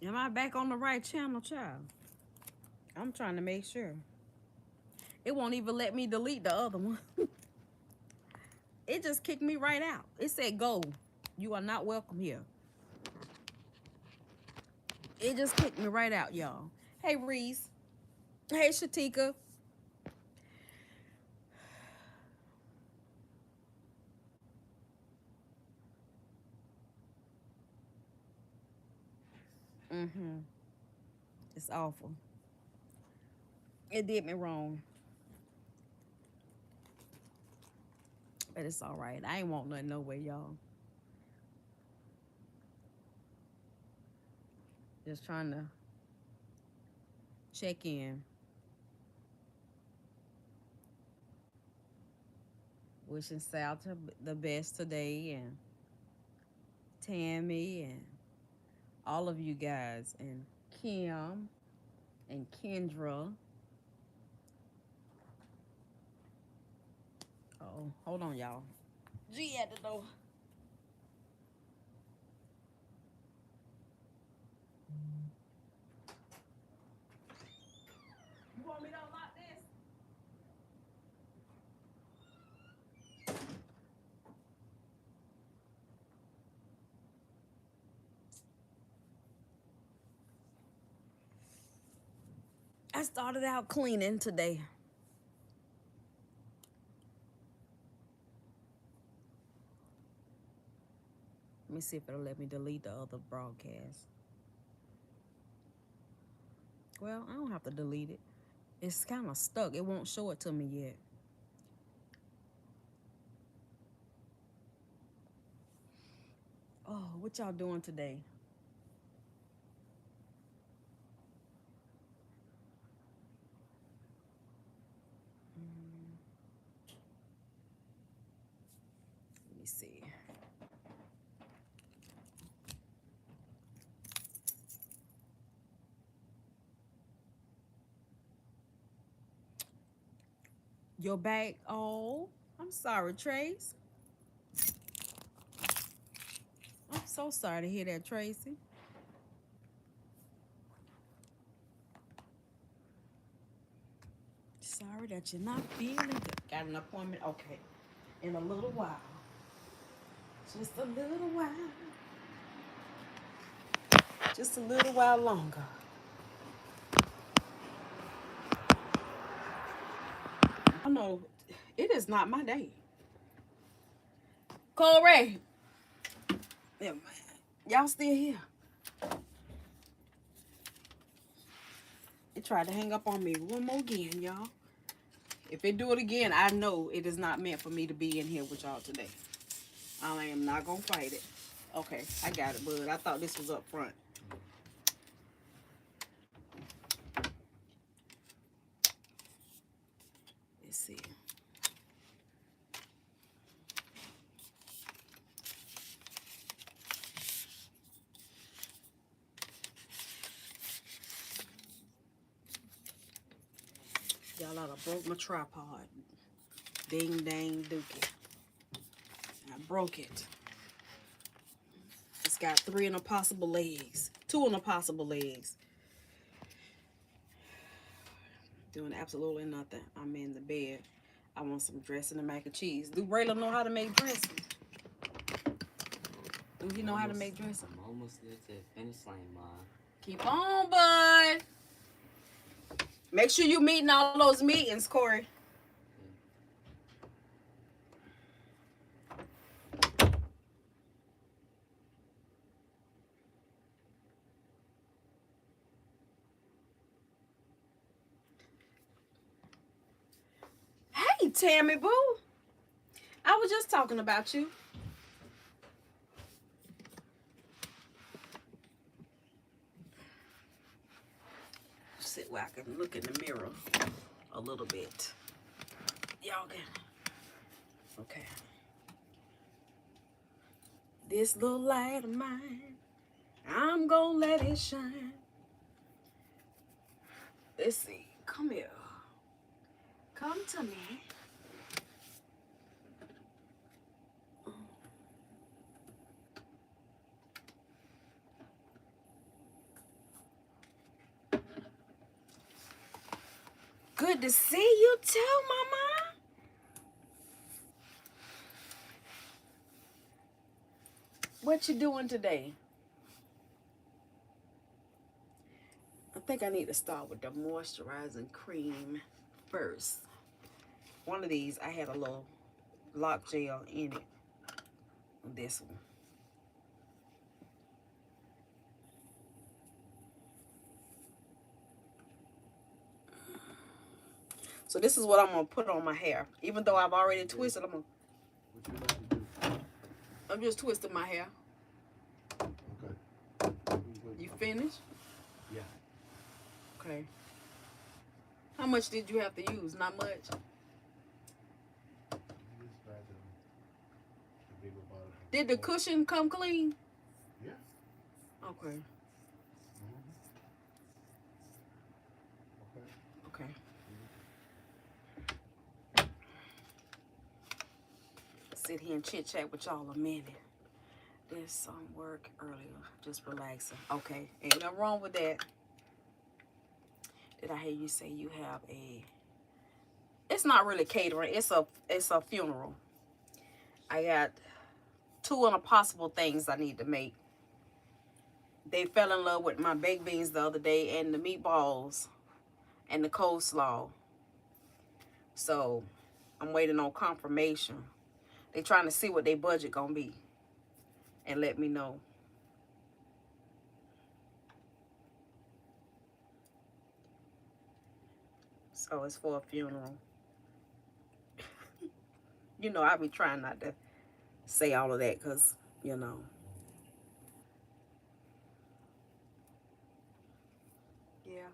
Am I back on the right channel, child? I'm trying to make sure. It won't even let me delete the other one. It just kicked me right out. It said go. You are not welcome here. It just kicked me right out, y'all. Hey, Reese. Hey, Shatika. Mm-hmm. It's awful. It did me wrong. But it's all right. I ain't want nothing no way, y'all. Just trying to check in. Wishing Sal the best today, and Tammy, and all of you guys, and Kim, and Kendra. Oh, hold on, y'all. G at the door. You want me to unlock this? I started out cleaning today. Let me see if it'll let me delete the other broadcast. Well, I don't have to delete it. It's kind of stuck. It won't show it to me yet. Oh, what y'all doing today? Let me see. Your back. Oh, I'm sorry, Trace. I'm so sorry to hear that, Tracy. Sorry that you're not feeling good. Got an appointment? Okay. In a little while. Just a little while. Just a little while longer. I know it is not my day. Corey. Yeah, man. Y'all still here? It tried to hang up on me one more again, y'all. If it do it again, I know it is not meant for me to be in here with y'all today. I am not gonna fight it. Okay, I got it, bud. I thought this was up front. Let's see. Y'all oughta broke my tripod. Ding dang dookie. I broke it. It's got 3 impossible legs. 2 impossible legs. Doing absolutely nothing. I'm in the bed. I want some dressing and mac and cheese. Do Rayla know how to make dressing? Do he know how to make dressing? I'm almost there to the finish line, Mom. Keep on, bud. Make sure you meeting all those meetings, Corey. Hey, Tammy Boo. I was just talking about you. Sit where I can look in the mirror a little bit. Y'all can. Okay. This little light of mine, I'm gonna let it shine. Let's see. Come here. Come to me. good to see you too, Mama. What you doing today? I think I need to start with the moisturizing cream first. One of these, I had a little lock gel in it. This one. So this is what I'm gonna put on my hair. Even though I've already twisted, I'm just twisting my hair. Okay. You finished? Yeah. Okay. How much did you have to use? Not much. Did the cushion come clean? Yeah. Okay. Okay. Okay. Sit here and chit chat with y'all a minute. Did some work earlier, just relaxing. Okay, ain't nothing wrong with that. Did I hear you say you have a? It's not really catering. It's a funeral. I got 2 impossible things I need to make. They fell in love with my baked beans the other day and the meatballs and the coleslaw. So I'm waiting on confirmation. They trying to see what their budget gonna be and let me know. So it's for a funeral. You know, I be trying not to say all of that because, you know. Yeah.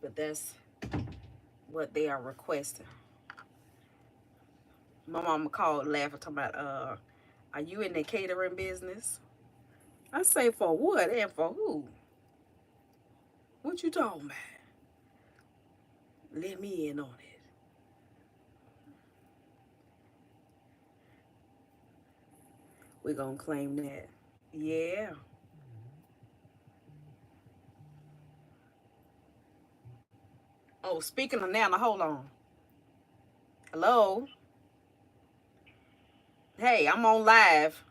But that's what they are requesting. My mama called laughing, talking about, are you in the catering business? I say, for what and for who? What you talking about? Let me in on it. We're going to claim that. Yeah. Oh, speaking of Nana, hold on. Hello? Hey, I'm on live.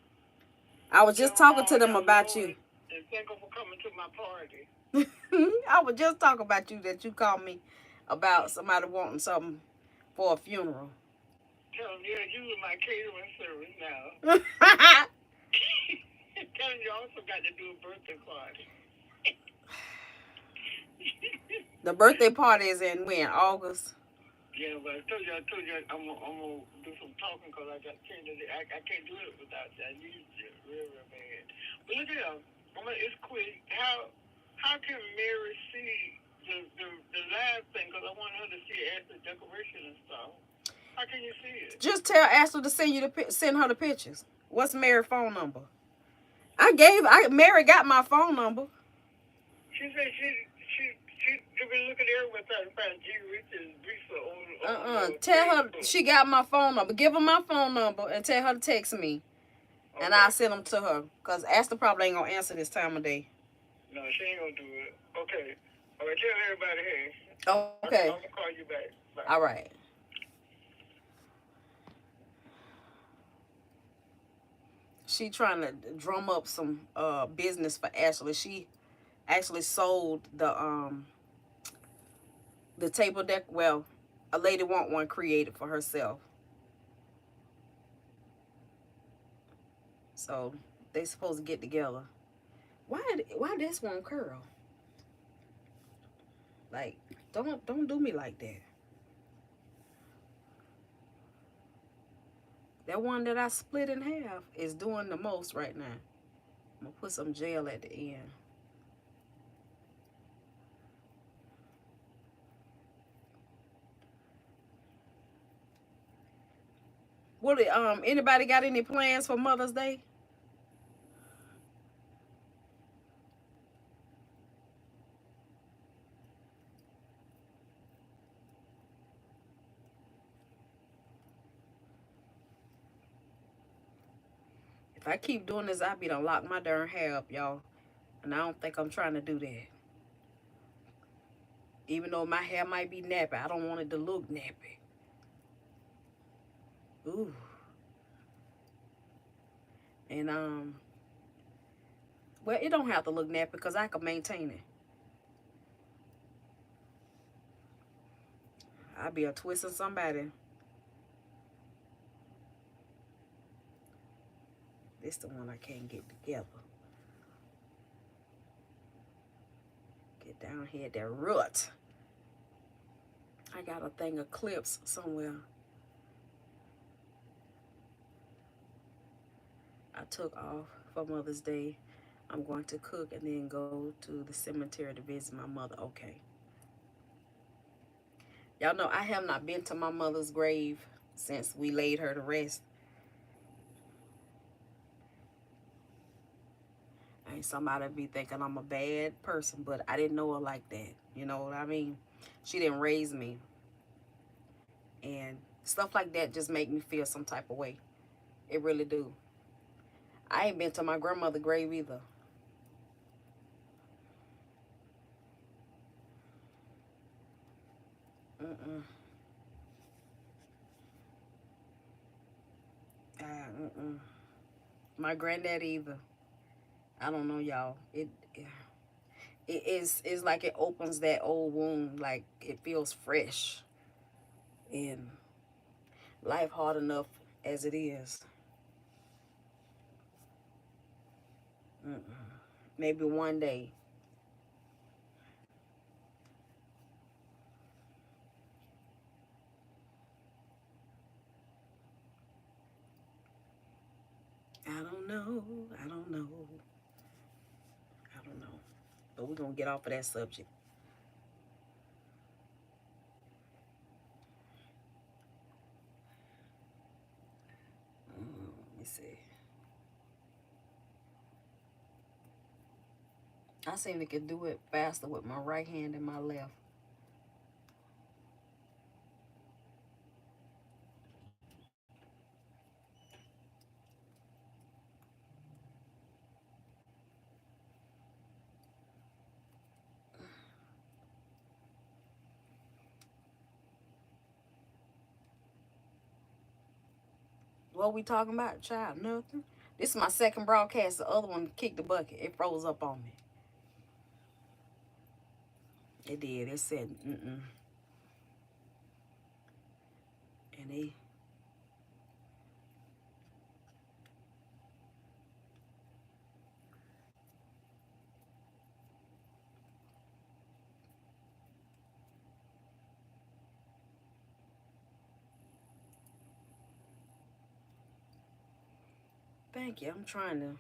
I was just talking to them about you. And thank you for coming to my party. I was just talking about you, that you called me about somebody wanting something for a funeral. Tell them, yeah, you in my catering service now. Tell them you also got to do a birthday party. The birthday party is in when? August? Yeah, but I told you, I'm gonna do some talking because I got I can't do it without you. I need you real bad. But look at them. It's quick. How can Mary see the live thing? Because I want her to see it as the decoration and stuff. How can you see it? Just ask her to send her the pictures. What's Mary's phone number? Mary got my phone number. She said she been looking everywhere trying to find G. Rich's Brisa on. Tell her she got my phone number. Give her my phone number and tell her to text me. Okay. And I'll send them to her. Because Astor probably ain't going to answer this time of day. No, she ain't going to do it. Okay. All right, tell everybody, hey. Okay. I'm going to call you back. Bye. All right. She trying to drum up some business for Ashley. She actually sold the table deck. Well, a lady want one created for herself. So they supposed to get together. Why this one curl? Like, don't do me like that. That one that I split in half is doing the most right now. I'm gonna put some gel at the end. What anybody got any plans for Mother's Day? If I keep doing this, I'll be done lock my darn hair up, y'all. And I don't think I'm trying to do that. Even though my hair might be nappy, I don't want it to look nappy. Ooh. And well, it don't have to look nappy because I can maintain it. I'll be a twisting somebody. This the one I can't get together. Get down here at that root. I got a thing of clips somewhere. I took off for Mother's Day. I'm going to cook and then go to the cemetery to visit my mother. Okay. Y'all know I have not been to my mother's grave since we laid her to rest. And somebody be thinking I'm a bad person, but I didn't know her like that. You know what I mean? She didn't raise me. And stuff like that just make me feel some type of way. It really do. I ain't been to my grandmother's grave either. Mm-mm. Mm-mm. My granddad either. I don't know, y'all. It's like it opens that old wound, like it feels fresh. And life hard enough as it is. Mm-mm. Maybe one day. I don't know. I don't know. I don't know. But we're going to get off of that subject. Let me see. I seem to can do it faster with my right hand than my left. What we talking about, child? Nothing. This is my second broadcast. The other one kicked the bucket. It froze up on me. It did. It said, mm-mm. And they... Thank you. I'm trying to...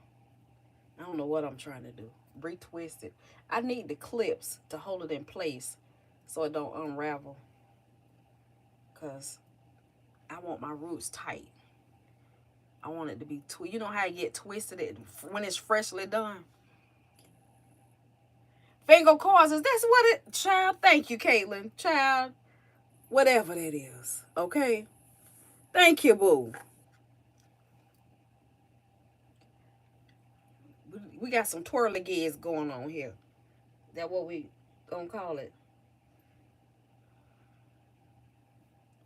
I don't know what I'm trying to do. Retwist it. I need the clips to hold it in place so it don't unravel. Because I want my roots tight. I want it to be... You know how you get twisted when it's freshly done? Finger causes, that's what it... Child, thank you, Caitlin. Child, whatever that is. Okay? Thank you, boo. We got some twirligigs going on here. That what we gonna call it?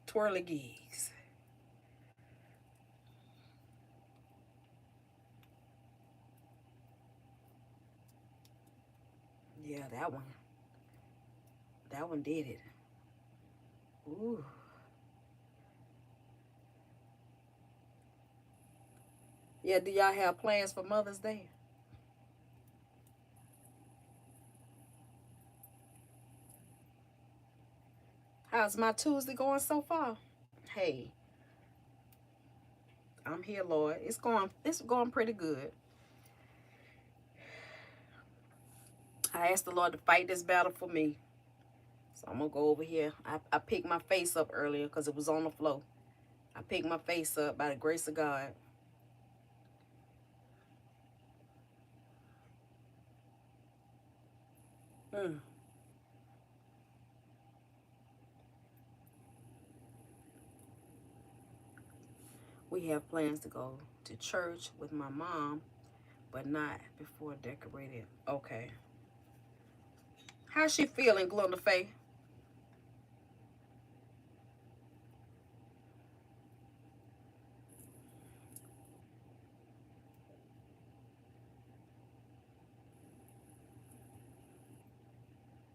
Twirligigs. Yeah, that one. That one did it. Ooh. Yeah, do y'all have plans for Mother's Day? How's my Tuesday going so far? Hey, I'm here, Lord. It's going pretty good. I asked the Lord to fight this battle for me. So I'm gonna go over here. I picked my face up earlier because it was on the floor. I picked my face up by the grace of God. Mm. We have plans to go to church with my mom, but not before decorated. Okay. How's she feeling, Glenda Faye?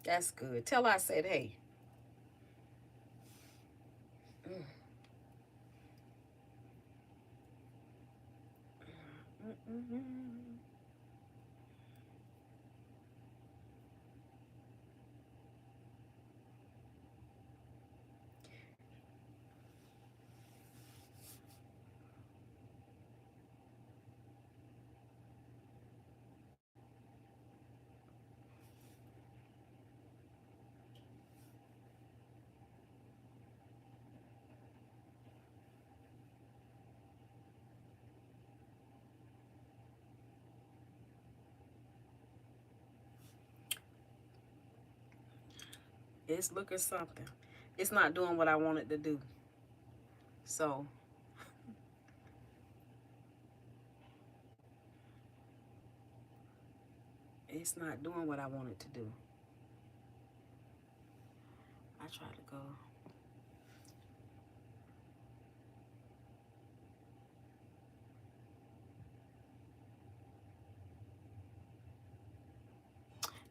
That's good. Tell her I said, hey. Mm. Mm-mm-mm. It's looking something. It's not doing what I want it to do. So, it's not doing what I want it to do. I try to go.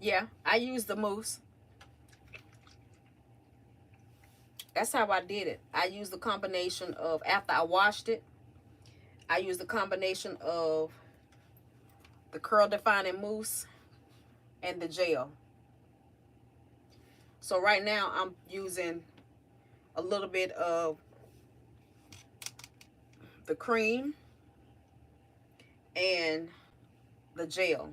Yeah, I used the mousse. That's how I did it. I used the combination of, after I washed it, I used the combination of the curl defining mousse and the gel. So right now I'm using a little bit of the cream and the gel.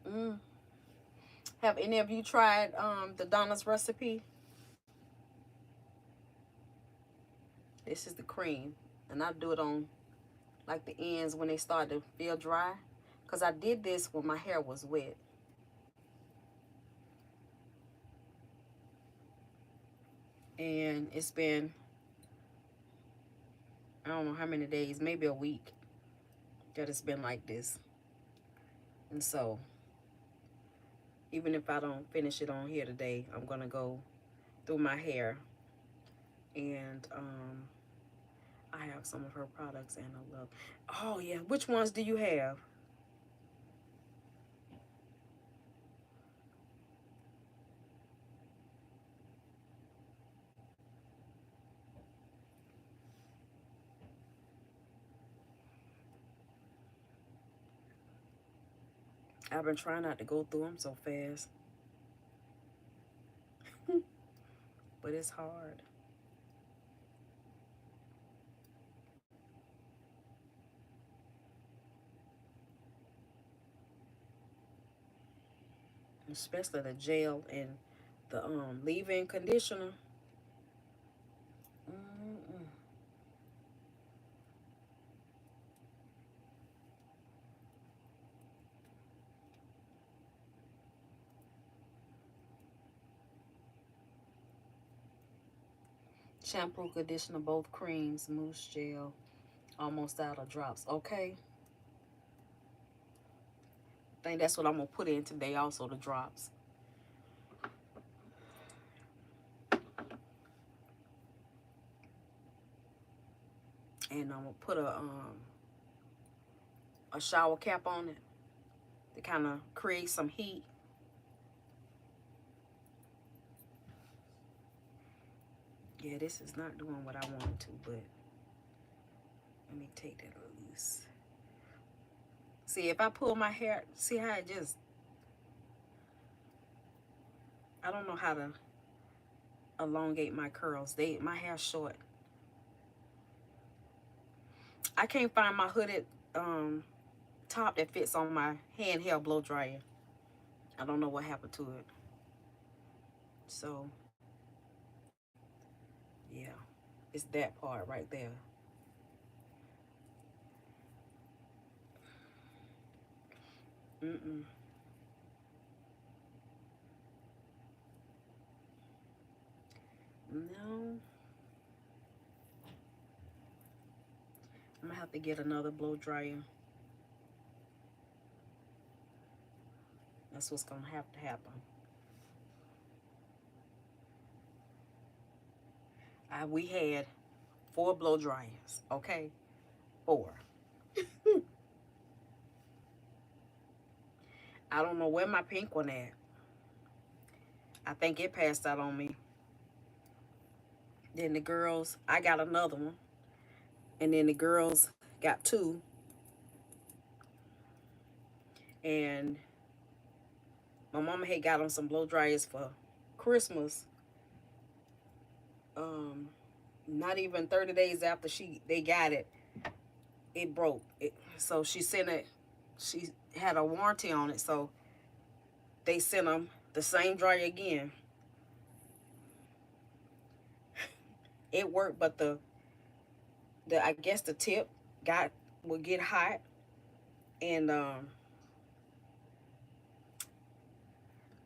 Mm. Have any of you tried the Donna's recipe? This is the cream, and I do it on like the ends when they start to feel dry, because I did this when my hair was wet. And it's been, I don't know how many days, maybe a week, that it's been like this. And so even if I don't finish it on here today, I'm gonna go through my hair, and I have some of her products, and I love. Oh yeah, which ones do you have? I've been trying not to go through them so fast, but it's hard. Especially the gel and the leave-in conditioner. Mm-mm. Shampoo, conditioner, both creams, mousse, gel, almost out of drops. Okay, I think that's what I'm gonna put in today. Also the drops, and I'm gonna put a shower cap on it to kind of create some heat. Yeah, this is not doing what I wanted to, but let me take that loose. See, if I pull my hair, see how it just, I don't know how to elongate my curls. My hair's short. I can't find my hooded top that fits on my handheld blow dryer. I don't know what happened to it. So, yeah, it's that part right there. Mm-mm. No. I'm gonna have to get another blow dryer. That's what's gonna have to happen. We had 4 blow dryers. Okay, 4. I don't know where my pink one at. I think it passed out on me. Then the girls, I got another one. And then the girls got 2. And my mama had got them some blow dryers for Christmas. Not even 30 days after they got it, it broke. So she sent it. She had a warranty on it, so they sent them the same dryer again. It worked, but the I guess the tip would get hot, and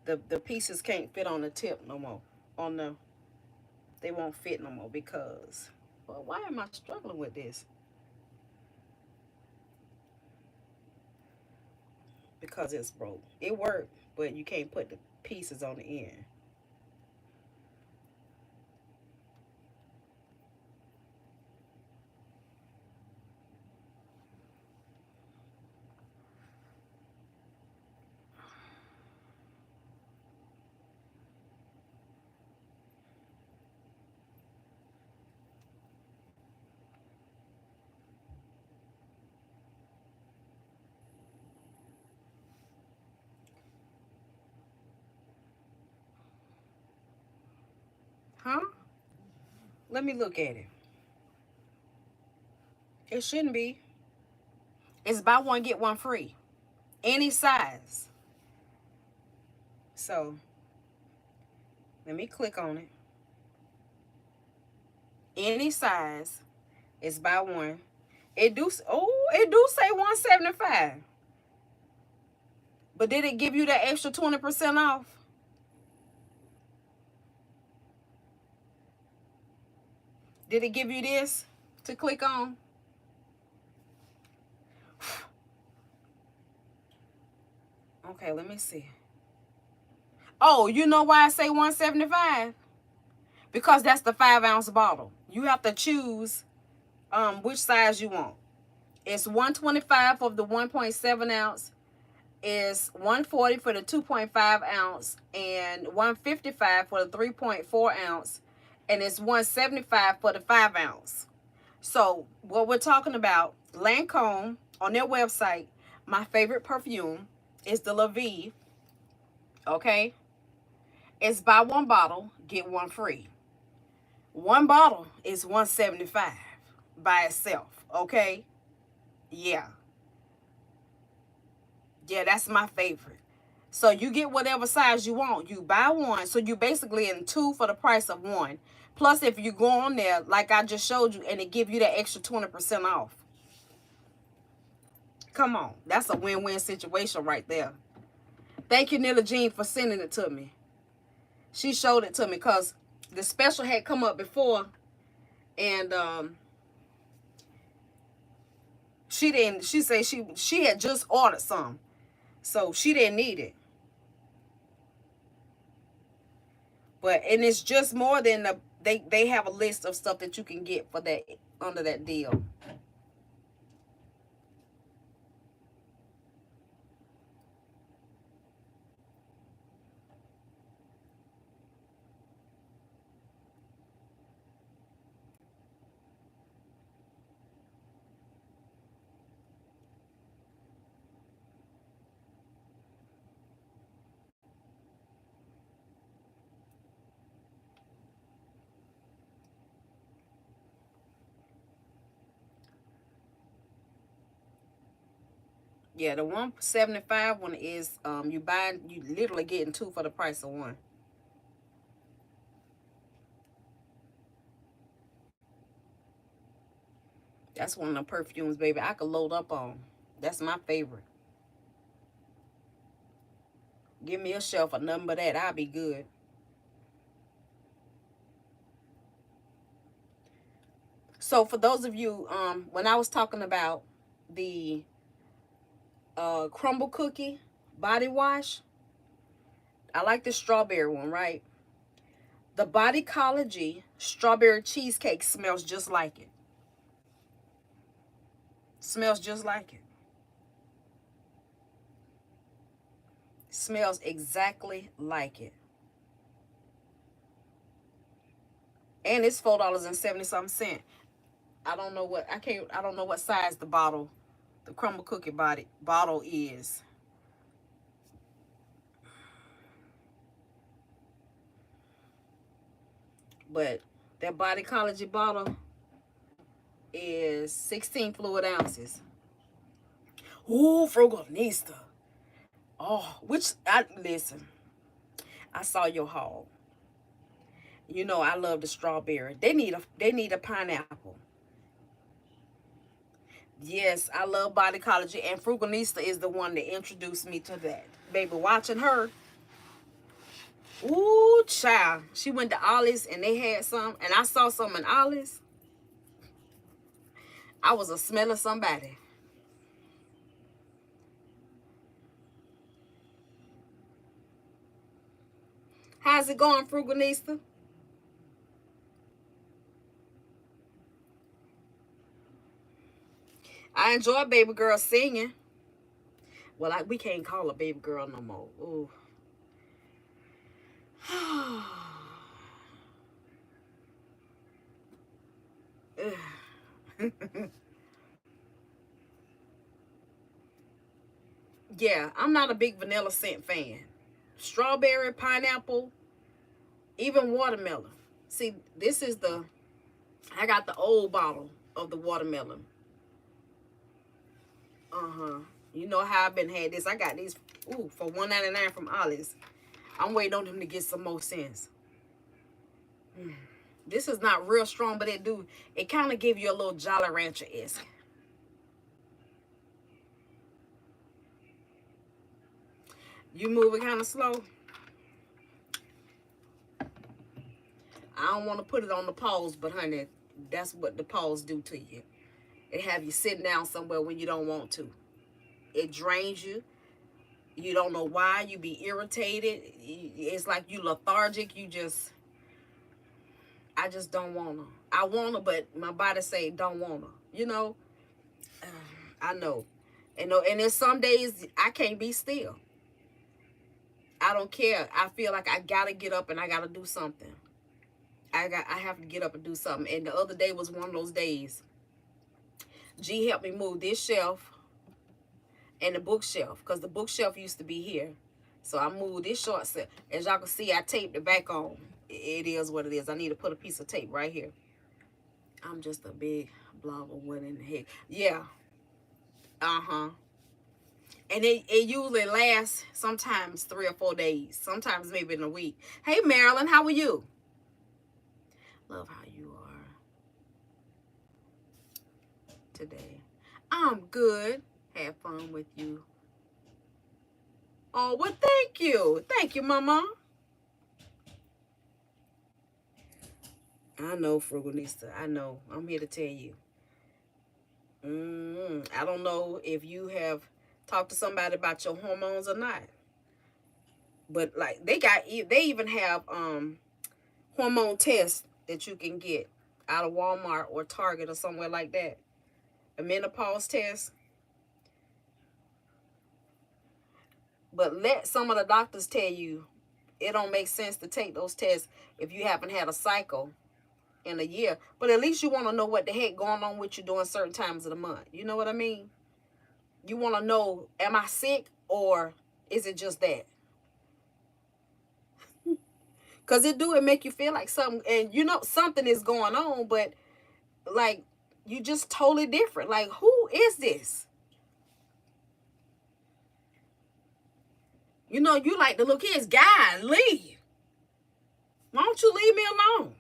the pieces can't fit on the tip no more. They won't fit no more because, well, why am I struggling with this? Because it's broke. It worked, but you can't put the pieces on the end. Huh? Let me look at it. It shouldn't be. It's buy one, get one free. Any size. So, let me click on it. Any size is buy one. It do say 175. But did it give you that extra 20% off? Did it give you this to click on? Okay, let me see. Oh, you know why I say 175? Because that's the 5-ounce bottle. You have to choose which size you want. It's 125 for the 1.7 ounce. It's 140 for the 2.5 ounce and 155 for the 3.4 ounce. And it's 175 for the 5 ounce. So what we're talking about, Lancome on their website, my favorite perfume is the La Vie. Okay, it's buy one bottle, get one free. One bottle is 175 by itself. Okay, yeah, that's my favorite. So you get whatever size you want. You buy one, so you basically in 2 for the price of 1. Plus, if you go on there, like I just showed you, and it give you that extra 20% off. Come on, that's a win-win situation right there. Thank you, Nilla Jean, for sending it to me. She showed it to me because the special had come up before, and she didn't. She said she had just ordered some, so she didn't need it. And it's just more than they have a list of stuff that you can get for that under that deal. Yeah, the 175 one is you literally getting 2 for the price of 1. That's one of the perfumes, baby, I could load up on. That's my favorite. Give me a shelf of nothing but that, I'll be good. So for those of you, when I was talking about the crumble cookie body wash, I like the strawberry one, right? The Bodycology strawberry cheesecake smells just like it. Smells just like it. Smells exactly like it. And it's $4.70-something. I don't know what I don't know what size the bottle, the crumble cookie bottle is. But that Bodycology bottle is 16 fluid ounces. Ooh, Frugalista. Oh, listen. I saw your haul. You know I love the strawberry. They need a pineapple. Yes, I love Bodycology, and Frugalista is the one that introduced me to that. Baby, watching her. Ooh, child. She went to Ollie's and they had some, and I saw some in Ollie's. I was a smelling somebody. How's it going, Frugalista? I enjoy baby girl singing. Well, we can't call her baby girl no more. Ooh. Yeah, I'm not a big vanilla scent fan. Strawberry, pineapple, even watermelon. See, I got the old bottle of the watermelon. Uh-huh. You know how I've been had this. I got these, for $1.99 from Ollie's. I'm waiting on them to get some more sense. This is not real strong, but it kind of give you a little Jolly Rancher-esque. You moving kind of slow? I don't want to put it on the pause, but honey, that's what the pause do to you. It have you sitting down somewhere when you don't want to. It drains you. You don't know why. You be irritated. It's like you lethargic. I just don't want to. I want to, but my body say don't want to. I know. And there's some days I can't be still. I don't care. I feel like I got to get up and I got to do something. I have to get up and do something. And the other day was one of those days. G helped me move this shelf and the bookshelf, because the bookshelf used to be here. So I moved this short set. As y'all can see, I taped it back on. It is what it is. I need to put a piece of tape right here. I'm just a big blob of what in the heck. Yeah. Uh-huh. And it usually lasts sometimes 3 or 4 days. Sometimes maybe in a week. Hey, Marilyn, how are you? Love how you are today. I'm good. Have fun with you. Oh, well, thank you. Thank you, Mama. I know, Frugalista. I know. I'm here to tell you. I don't know if you have talked to somebody about your hormones or not. But, like, they even have hormone tests that you can get out of Walmart or Target or somewhere like that. A menopause test. But let some of the doctors tell you it don't make sense to take those tests if you haven't had a cycle in a year. But at least you want to know what the heck going on with you during certain times of the month. You know what I mean? You want to know, am I sick or is it just that? Because it make you feel like something, and something is going on, but like you just totally different. Like, who is this? You like the little kids, God, leave. Why don't you leave me alone?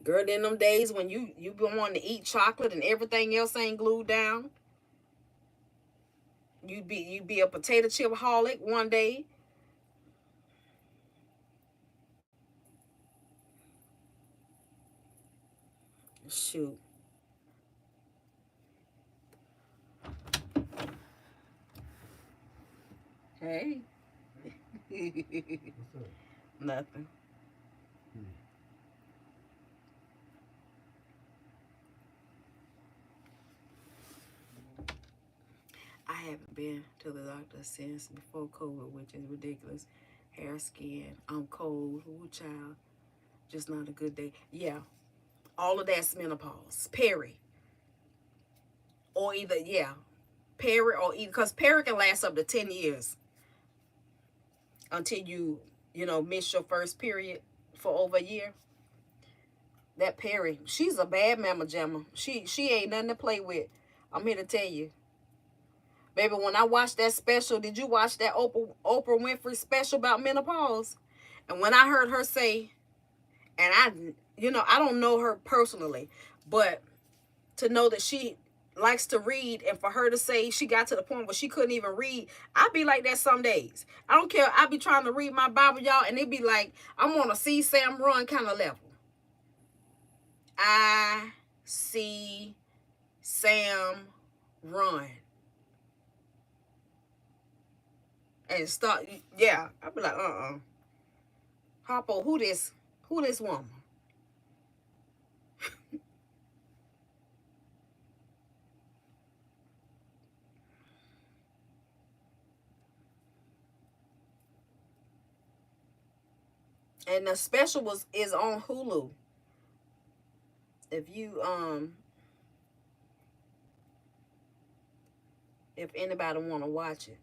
Girl, in them days when you been wanting to eat chocolate and everything else ain't glued down, you'd be a potato chip holic one day. Shoot. Hey. What's up? Nothing. I haven't been to the doctor since before COVID, which is ridiculous. Hair, skin, I'm cold. Ooh, child. Just not a good day. Yeah. All of that's menopause. Peri. Or either, yeah. Peri or either, because peri can last up to 10 years until you miss your first period for over a year. That Peri, she's a bad mama jamma. She ain't nothing to play with. I'm here to tell you. Baby, when I watched that special, did you watch that Oprah Winfrey special about menopause? And when I heard her say, and I don't know her personally, but to know that she likes to read, and for her to say she got to the point where she couldn't even read, I'd be like that some days. I don't care. I'd be trying to read my Bible, y'all, and it'd be like I'm on a see Sam run kind of level. I see Sam run. And start, yeah. I'd be like, Harpo, who this woman? And the special is on Hulu. If anybody want to watch it.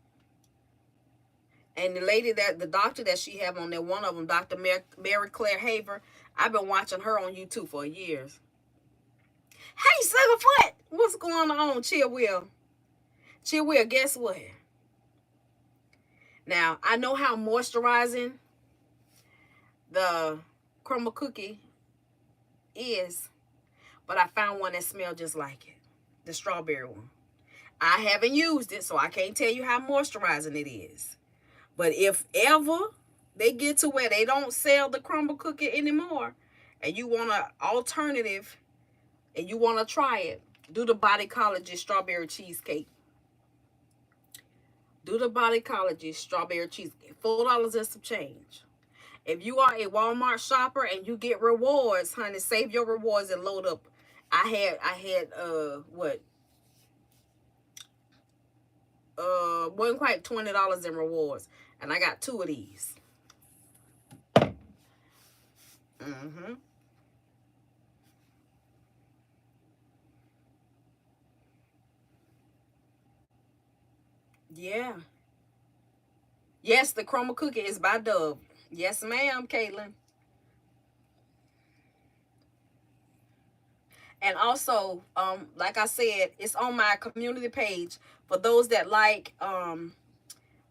And the doctor that she have on there, one of them, Dr. Mary Claire Haver, I've been watching her on YouTube for years. Hey, Sugarfoot, what's going on, Chill Will? Chill Will, guess what? Now, I know how moisturizing the crumble cookie is, but I found one that smelled just like it, the strawberry one. I haven't used it, so I can't tell you how moisturizing it is. But if ever they get to where they don't sell the crumble cookie anymore, and you want an alternative, and you want to try it, do the Bodycology strawberry cheesecake. Do the Bodycology strawberry cheesecake. $4 and some change. If you are a Walmart shopper and you get rewards, honey, save your rewards and load up. I had what? Wasn't quite $20 in rewards, and I got 2 of these. Yeah. Yes, the crumble cookie is by Dove. Yes, ma'am, Caitlin. And also, like I said, it's on my community page for those that like Lancome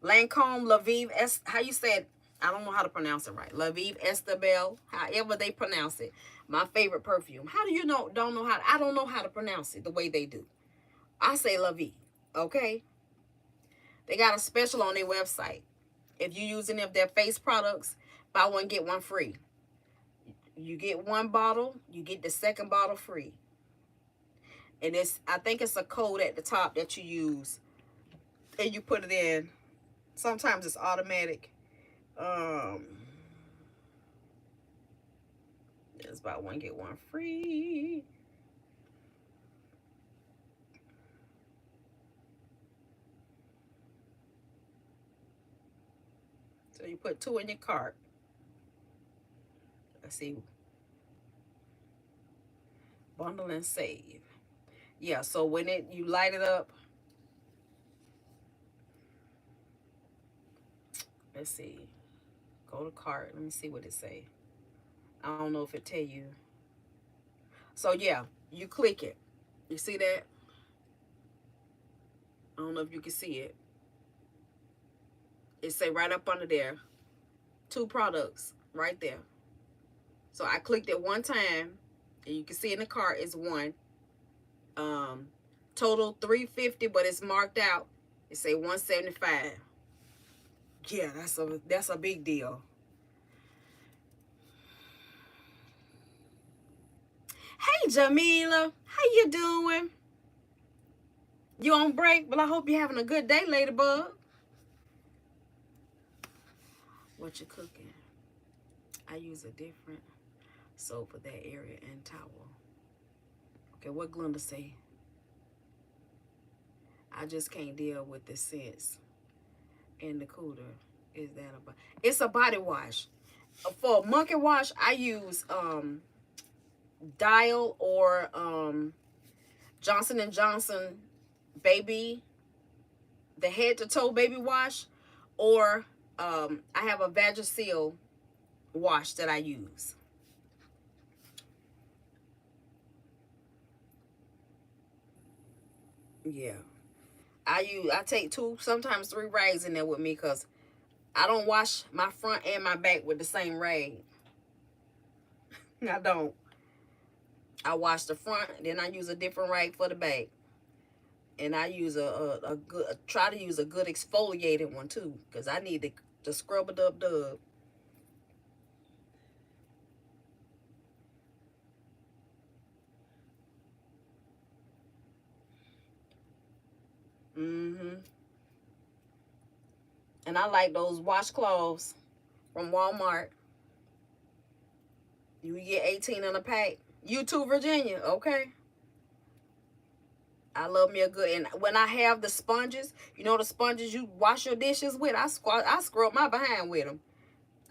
Laviv how you said, I don't know how to pronounce it right. Laviv Estabel, however they pronounce it. My favorite perfume. How do you know? I don't know how to pronounce it the way they do. I say Laviv, okay? They got a special on their website. If you're using their face products, buy one, get one free. You get one bottle, you get the second bottle free. And I think it's a code at the top that you use. And you put it in. Sometimes it's automatic. It's buy one, get one free. So you put 2 in your cart. Let's see. Bundle and save. Yeah, so when you light it up. Let's see. Go to cart. Let me see what it say. I don't know if it tell you. So yeah, you click it. You see that? I don't know if you can see it. It say right up under there, 2 products right there. So I clicked it one time, and you can see in the cart is 1. Total $350, but it's marked out. It say $175. Yeah, that's a big deal. Hey, Jamila, how you doing? You on break? Well, I hope you're having a good day, Ladybug. what you're cooking. I use a different soap for that area and towel. Okay, what Glenda say? I just can't deal with the scents in the cooler. Is that a it's a body wash. For monkey wash, I use Dial or Johnson and Johnson baby, the head to toe baby wash, or I have a Vagisil wash that I use. Yeah. I take 2, sometimes 3 rags in there with me because I don't wash my front and my back with the same rag. I don't. I wash the front, then I use a different rag for the back. And I use a good, try to use a good exfoliated one too, because I need to scrub it up dub. And I like those washcloths from Walmart. You get 18 in a pack. You too, Virginia. Okay. I love me a good, and when I have the sponges, you know the sponges you wash your dishes with, I scrub my behind with them.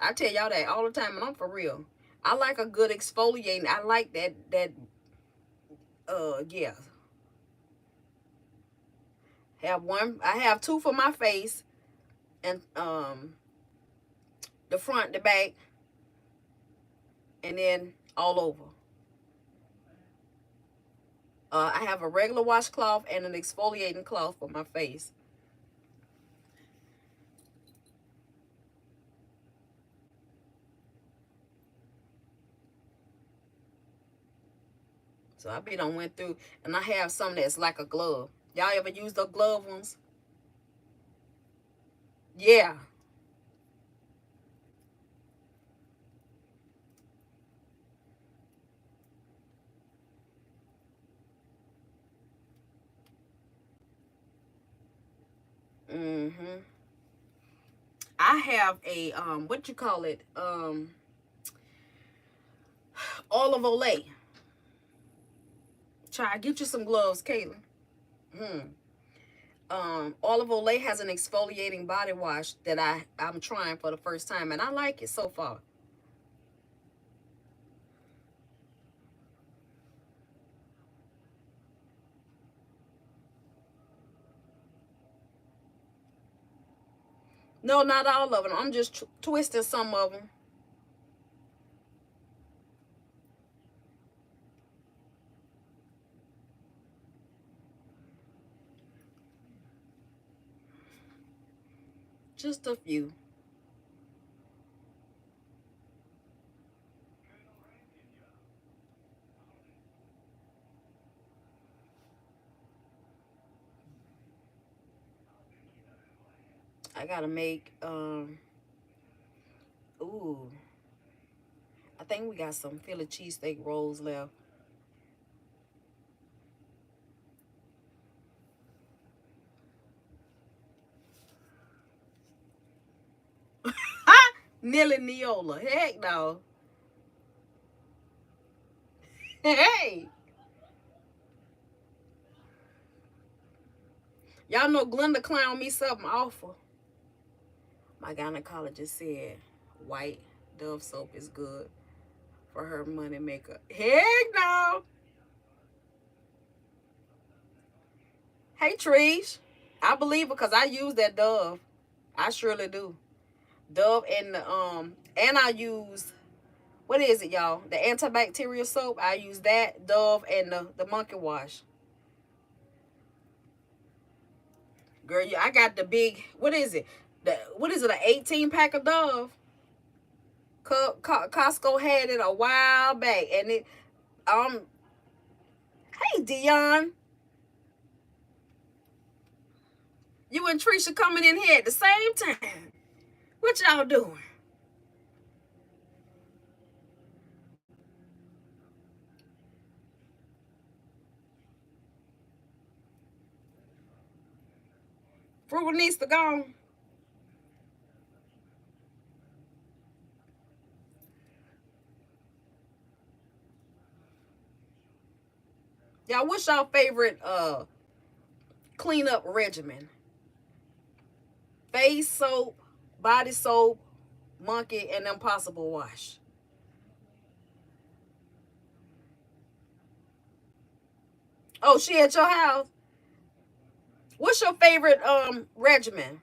I tell y'all that all the time, and I'm for real. I like a good exfoliating. I like that yeah. I have 2 for my face, and the front, the back, and then all over. I have a regular washcloth and an exfoliating cloth for my face. So I done went through, and I have some that's like a glove. Y'all ever use the glove ones? Yeah. I have a what you call it? Olive Olay. Try get you some gloves, Caitlin. Olive Olay has an exfoliating body wash that I'm trying for the first time, and I like it so far. No, not all of them. I'm just twisting some of them. Just a few. I gotta make ooh. I think we got some Philly cheesesteak rolls left. Nilly Neola. Heck no. Hey. Y'all know Glenda clowned me something awful. My gynecologist said white Dove soap is good for her money maker. Heck no. Hey, Trish. I believe it because I use that Dove. I surely do. Dove and I use, what is it, y'all? The antibacterial soap. I use that, Dove, and the monkey wash. Girl, I got the big, what is it? What is it, an 18 pack of Dove? Costco had it a while back, and it, hey, Dion. You and Trisha coming in here at the same time. What y'all doing? Frugal needs to go. Y'all, what's y'all favorite cleanup regimen? Face soap, body soap, monkey, and impossible wash. Oh, she at your house? What's your favorite regimen?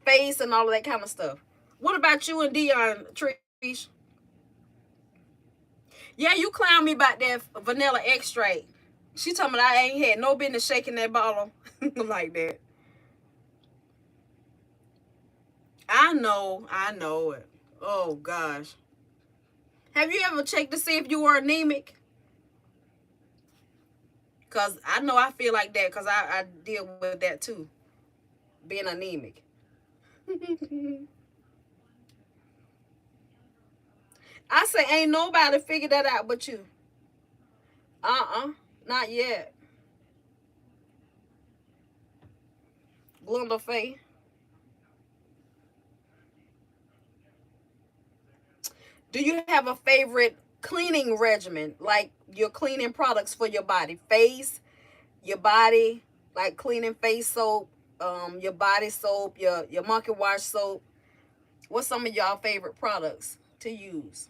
Face and all of that kind of stuff. What about you and Dion, Trish? Yeah, you clown me about that vanilla extract. She told me I ain't had no business shaking that bottle like that. I know it. Oh gosh. Have you ever checked to see if you were anemic? Cause I know I feel like that because I deal with that too. Being anemic. I say ain't nobody figured that out but you. Uh-uh. Not yet. Glenda Faye. Do you have a favorite cleaning regimen? Like your cleaning products for your body? Face, your body, like cleaning face soap, your body soap, your monkey wash soap. What's some of y'all favorite products to use?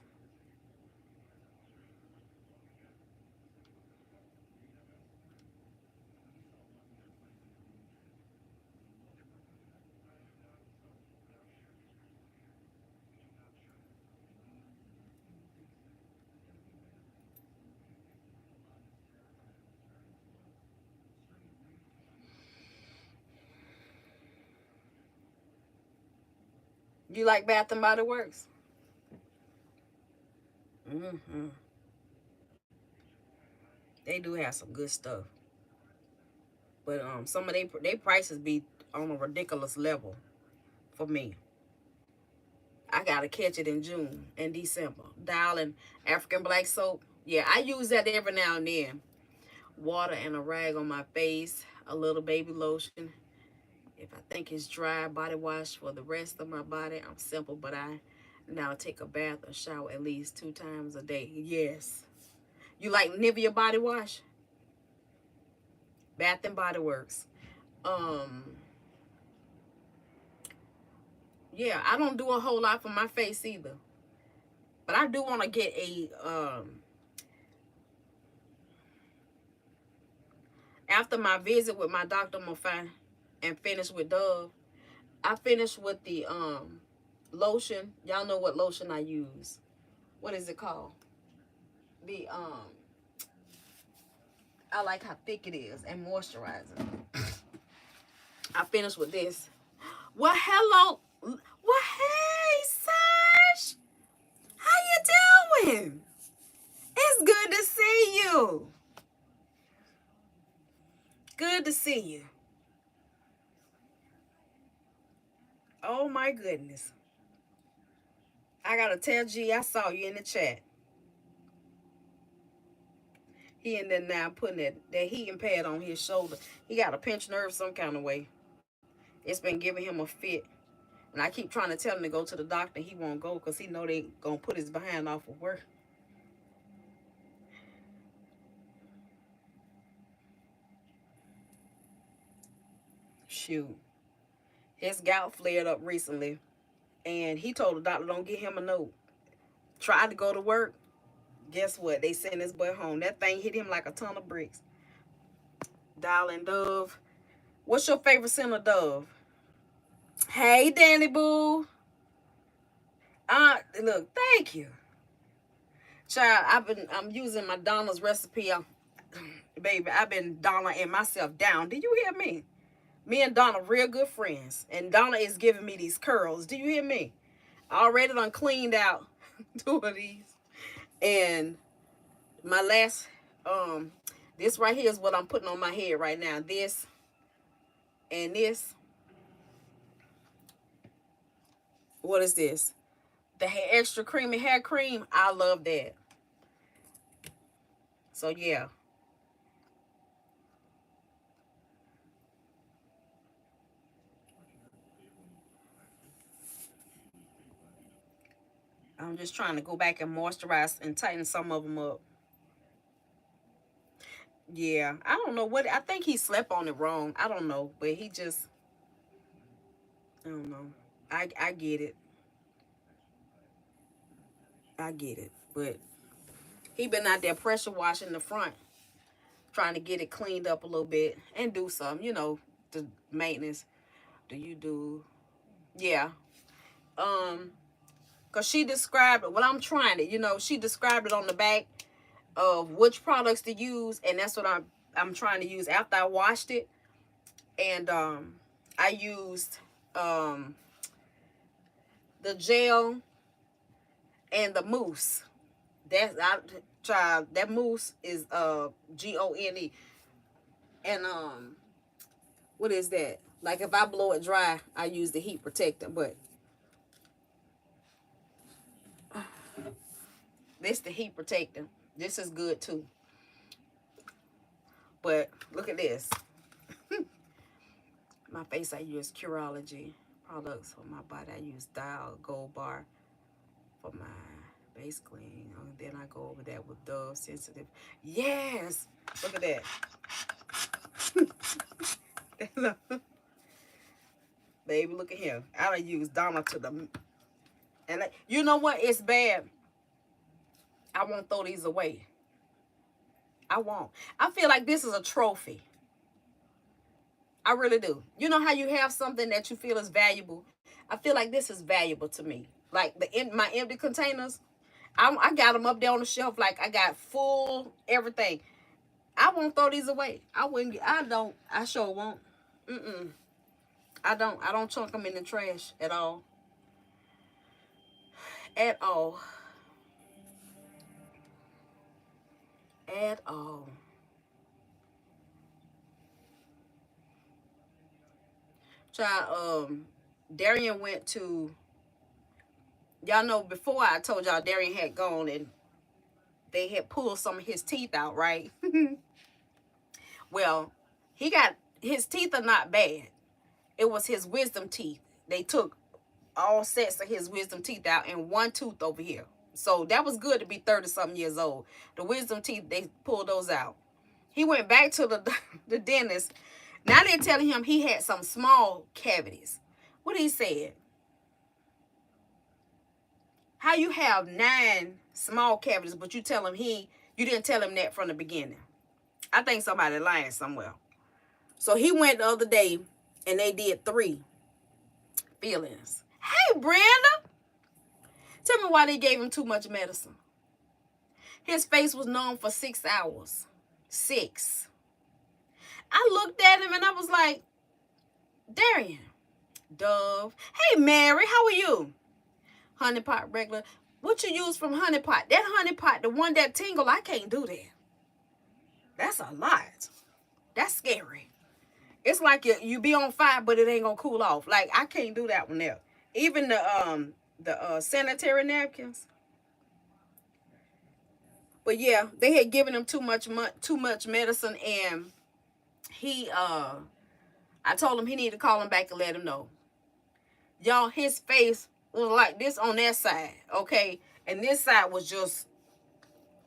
You like Bath and Body Works? Mm-hmm. They do have some good stuff, but some of they prices be on a ridiculous level for me. I gotta catch it in June and December. Dialing African black soap. Yeah, I use that every now and then. Water and a rag on my face, a little baby lotion. If I think it's dry, body wash for the rest of my body. I'm simple, but I now take a bath or shower at least 2 times a day. Yes. You like Nivea body wash? Bath and Body Works. Um, yeah, I don't do a whole lot for my face either. But I do want to get a after my visit with my doctor Mofan and finish with Dove, I finished with the lotion. Y'all know what lotion I use. What is it called? The I like how thick it is and moisturizing. I finished with this. Well, hello. Well, hey, Sash. How you doing? It's good to see you. Good to see you. Oh my goodness. I gotta tell G I saw you in the chat. He in there now putting that heating pad on his shoulder. He got a pinched nerve some kind of way. It's been giving him a fit. And I keep trying to tell him to go to the doctor. He won't go because he know they gonna put his behind off of work. Shoot. His gout flared up recently. And he told the doctor don't get him a note. Tried to go to work. Guess what? They sent his boy home. That thing hit him like a ton of bricks. Darling Dove. What's your favorite scent of Dove? Hey, Danny Boo. Look, thank you. Child, I'm using my Donna's recipe. Baby, I've been Donna and myself down. Do you hear me? Me and Donna real good friends. And Donna is giving me these curls. Do you hear me? I already done cleaned out 2 of these. And my last, this right here is what I'm putting on my head right now. This and this. What is this? The extra creamy hair cream. I love that. So yeah. I'm just trying to go back and moisturize and tighten some of them up. Yeah, I don't know what, I think he slept on it wrong. I don't know, but he just, I don't know. I get it. I get it. But he been out there pressure washing the front, trying to get it cleaned up a little bit and do some, the maintenance. Do you do? Yeah. Um, cause she described it. Well, I'm trying it. She described it on the back of which products to use, and that's what I'm trying to use after I washed it. And I used the gel and the mousse. I tried that mousse is GONE. And what is that? Like if I blow it dry, I use the heat protector, but this the heat protector. This is good too. But look at this. My face, I use Curology products. For my body, I use Dial Gold Bar for my base clean. And then I go over that with Dove Sensitive. Yes! Look at that. Baby, look at him. I done use Donna to the... And you know what? It's bad. I won't throw these away. I won't. I feel like this is a trophy. I really do. You know how you have something that you feel is valuable? I feel like this is valuable to me. Like my empty containers, I got them up there on the shelf. Like I got full everything. I won't throw these away. I wouldn't. I don't. I sure won't. I don't chunk them in the trash at all. At all. At all. Child, Darian went to, y'all know before I told y'all Darian had gone and they had pulled some of his teeth out, right? Well, his teeth are not bad. It was his wisdom teeth. They took all sets of his wisdom teeth out and one tooth over here. So that was good to be 30-something years old. The wisdom teeth, they pulled those out. He went back to the dentist. Now they're telling him he had some small cavities. What he said? How you have 9 small cavities, but you didn't tell him that from the beginning. I think somebody lying somewhere. So he went the other day and they did 3 fillings. Hey, Brenda. Tell me why they gave him too much medicine. His face was numb for 6 hours. 6. I looked at him and I was like, Darian, Dove. Hey, Mary, how are you? Honey pot regular. What you use from honey pot? That honey pot, the one that tingle, I can't do that. That's a lot. That's scary. It's like you be on fire, but it ain't gonna cool off. Like I can't do that one there. Even the sanitary napkins. But yeah, they had given him too much medicine, and I told him he needed to call him back and let him know. Y'all, his face was like this on that side, okay? And this side was just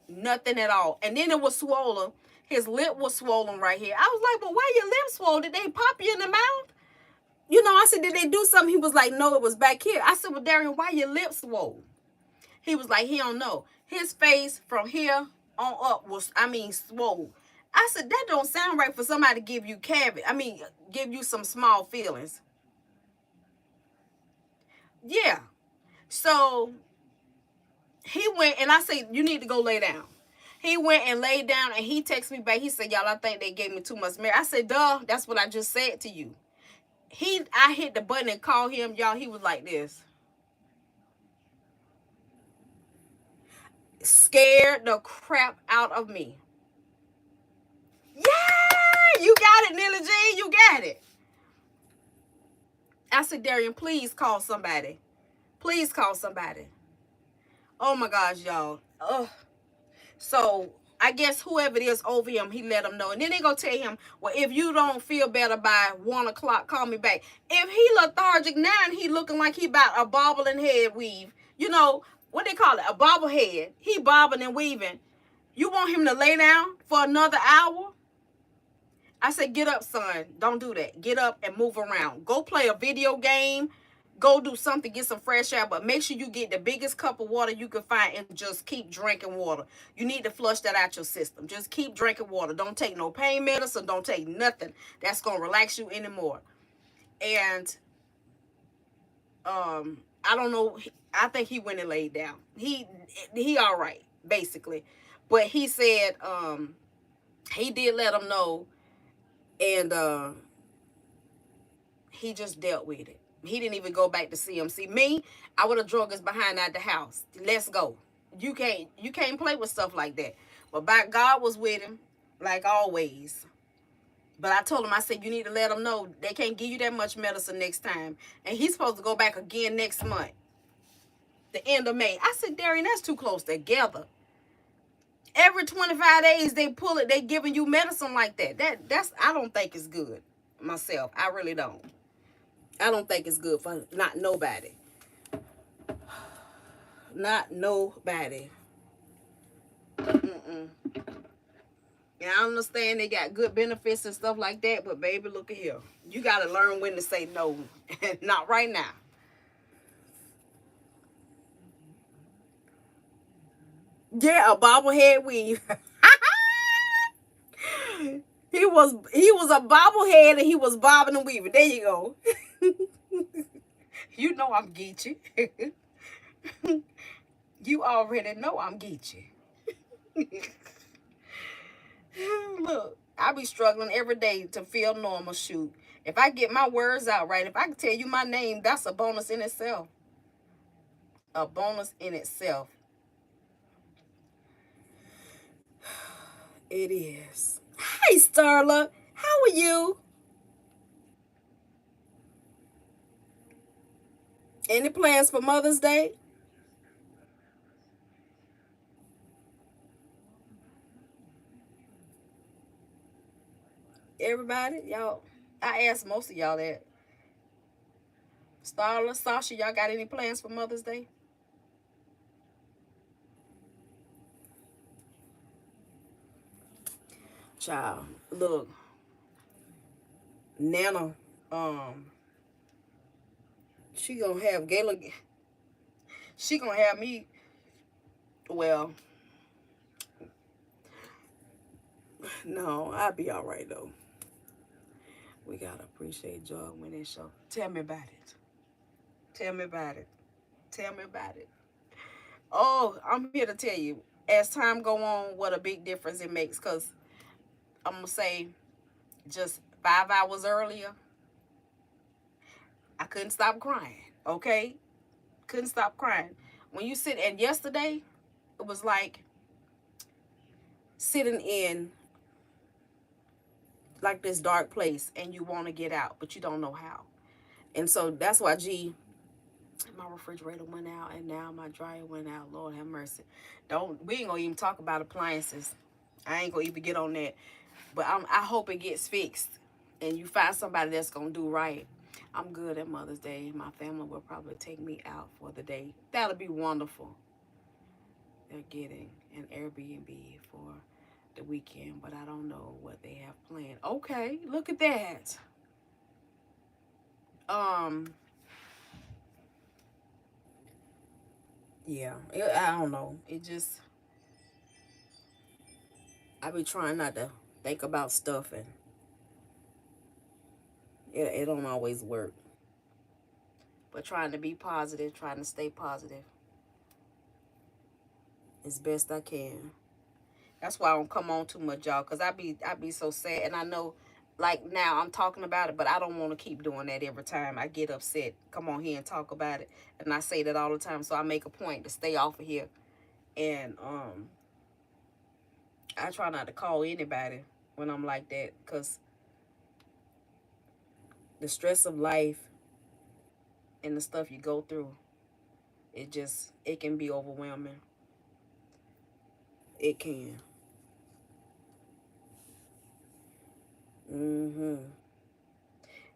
nothing at all. And then it was swollen. His lip was swollen right here. I was like, but why your lip swollen? Did they pop you in the mouth? I said, did they do something? He was like, no, it was back here. I said, well, Darian, why your lips swollen? He was like, he don't know. His face from here on up was, swole. I said, that don't sound right for somebody to give you give you some small feelings. Yeah. So he went and I said, you need to go lay down. He went and laid down and he texted me back. He said, y'all, I think they gave me too much medicine. I said, duh, that's what I just said to you. I hit the button and called him, y'all. He was like this. Scared the crap out of me. Yeah, you got it, Nilla Jean. You got it. I said, Darian, please call somebody. Please call somebody. Oh my gosh, y'all. So I guess whoever it is over him, he let him know. And then they gonna tell him, well, if you don't feel better by 1 o'clock, call me back. If he lethargic now and he looking like he about a bobbling head weave, what they call it, a bobblehead. He bobbing and weaving. You want him to lay down for another hour? I said, get up, son. Don't do that. Get up and move around. Go play a video game. Go do something, get some fresh air, but make sure you get the biggest cup of water you can find and just keep drinking water. You need to flush that out your system. Just keep drinking water. Don't take no pain medicine. Don't take nothing that's going to relax you anymore. And I don't know. I think he went and laid down. He all right, basically. But he said he did let him know, and he just dealt with it. He didn't even go back to see him. See, me, I would have drug us behind out the house. Let's go. You can't play with stuff like that. But God was with him, like always. But I told him, I said, you need to let them know they can't give you that much medicine next time. And he's supposed to go back again next month, the end of May. I said, Darian, that's too close together. Every 25 days they pull it, they giving you medicine like that. That's I don't think it's good myself. I really don't. I don't think it's good for not nobody. Not nobody. Mm-mm. And I understand they got good benefits and stuff like that, but baby, look at here. You got to learn when to say no. Not right now. Yeah, a bobblehead weave. He was a bobblehead and he was bobbing and weaving. There you go. You know I'm Geechee. You already know I'm Geechee. Look, I be struggling every day to feel normal. Shoot, if I get my words out right, if I can tell you my name, that's a bonus in itself. A bonus in itself. It is. Hi, Starla. How are you? Any plans for Mother's Day? Everybody, y'all. I asked most of y'all that. Starla, Sasha, y'all got any plans for Mother's Day? Child, look, Nana, she gonna have Gayla. She gonna have me. Well, no, I'll be all right though. We gotta appreciate joy when it show. Tell me about it. Tell me about it. Tell me about it. Oh, I'm here to tell you. As time go on, what a big difference it makes. Cause I'm gonna say, just 5 hours earlier, I couldn't stop crying. Okay, couldn't stop crying. When you sit, and yesterday, it was like sitting in like this dark place, and you want to get out, but you don't know how. And so that's why, my refrigerator went out, and now my dryer went out. Lord have mercy. We ain't gonna even talk about appliances. I ain't gonna even get on that. But I hope it gets fixed, and you find somebody that's gonna do right. I'm good at Mother's Day. My family will probably take me out for the day. That'll be wonderful. They're getting an Airbnb for the weekend, but I don't know what they have planned. Okay, look at that. Yeah, I don't know. It just, I be trying not to think about stuff, and it don't always work. But trying to be positive, trying to stay positive as best I can. That's why I don't come on too much, y'all, because I be so sad. And I know, like, now I'm talking about it, but I don't want to keep doing that every time I get upset. Come on here and talk about it. And I say that all the time, so I make a point to stay off of here. And I try not to call anybody when I'm like that, because the stress of life and the stuff you go through, it can be overwhelming. It can.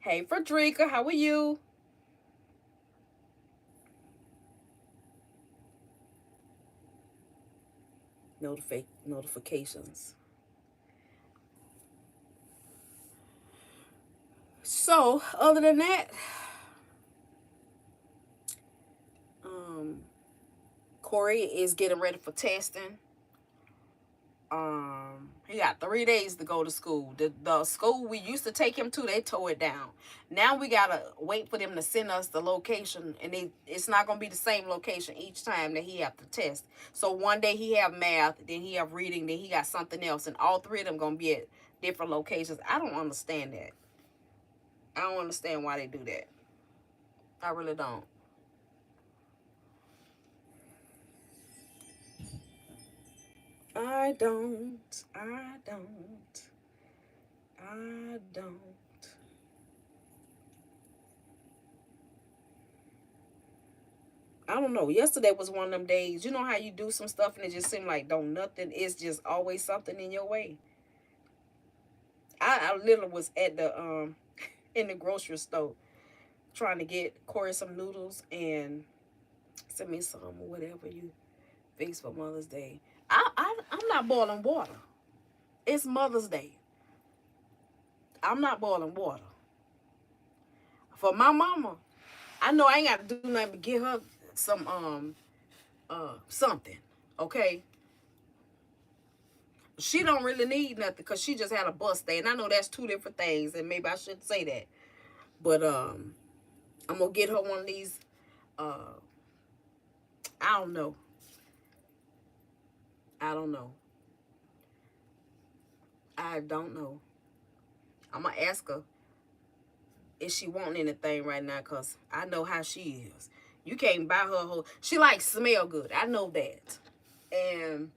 Hey, Frederica, how are you? notifications. So, other than that, Corey is getting ready for testing. He got 3 days to go to school. The school we used to take him to, they tore it down. Now we gotta wait for them to send us the location, and it's not gonna be the same location each time that he have to test. So one day he have math, then he have reading, then he got something else, and all three of them gonna be at different locations. I don't understand that. I don't understand why they do that. I really don't. I don't. I don't know. Yesterday was one of them days. You know how you do some stuff and it just seemed like don't nothing. It's just always something in your way. I literally was at the in the grocery store trying to get Corey some noodles and send me some or whatever you fix for Mother's Day. I'm not boiling water. It's Mother's Day. I'm not boiling water. For my mama, I know I ain't got to do nothing but get her some something, okay? She don't really need nothing because she just had a bus day, and I know that's two different things, and maybe I shouldn't say that. But I'm gonna get her one of these. I don't know. I don't know. I'm gonna ask her if she want anything right now, cause I know how she is. You can't buy her whole. She likes smell good. I know that, and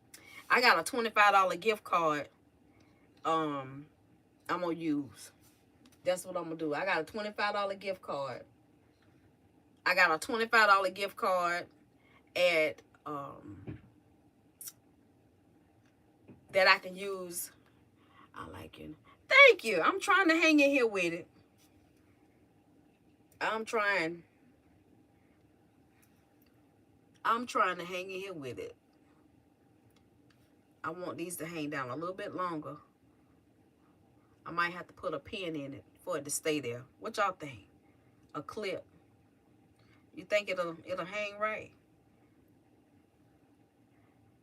I got a $25 gift card. I'm gonna use. That's what I'm gonna do. I got a $25 gift card. I got a $25 gift card at that I can use. I like it. Thank you. I'm trying to hang in here with it. I'm trying to hang in here with it. I want these to hang down a little bit longer. I might have to put a pin in it for it to stay there. What y'all think? A clip. You think it'll hang right?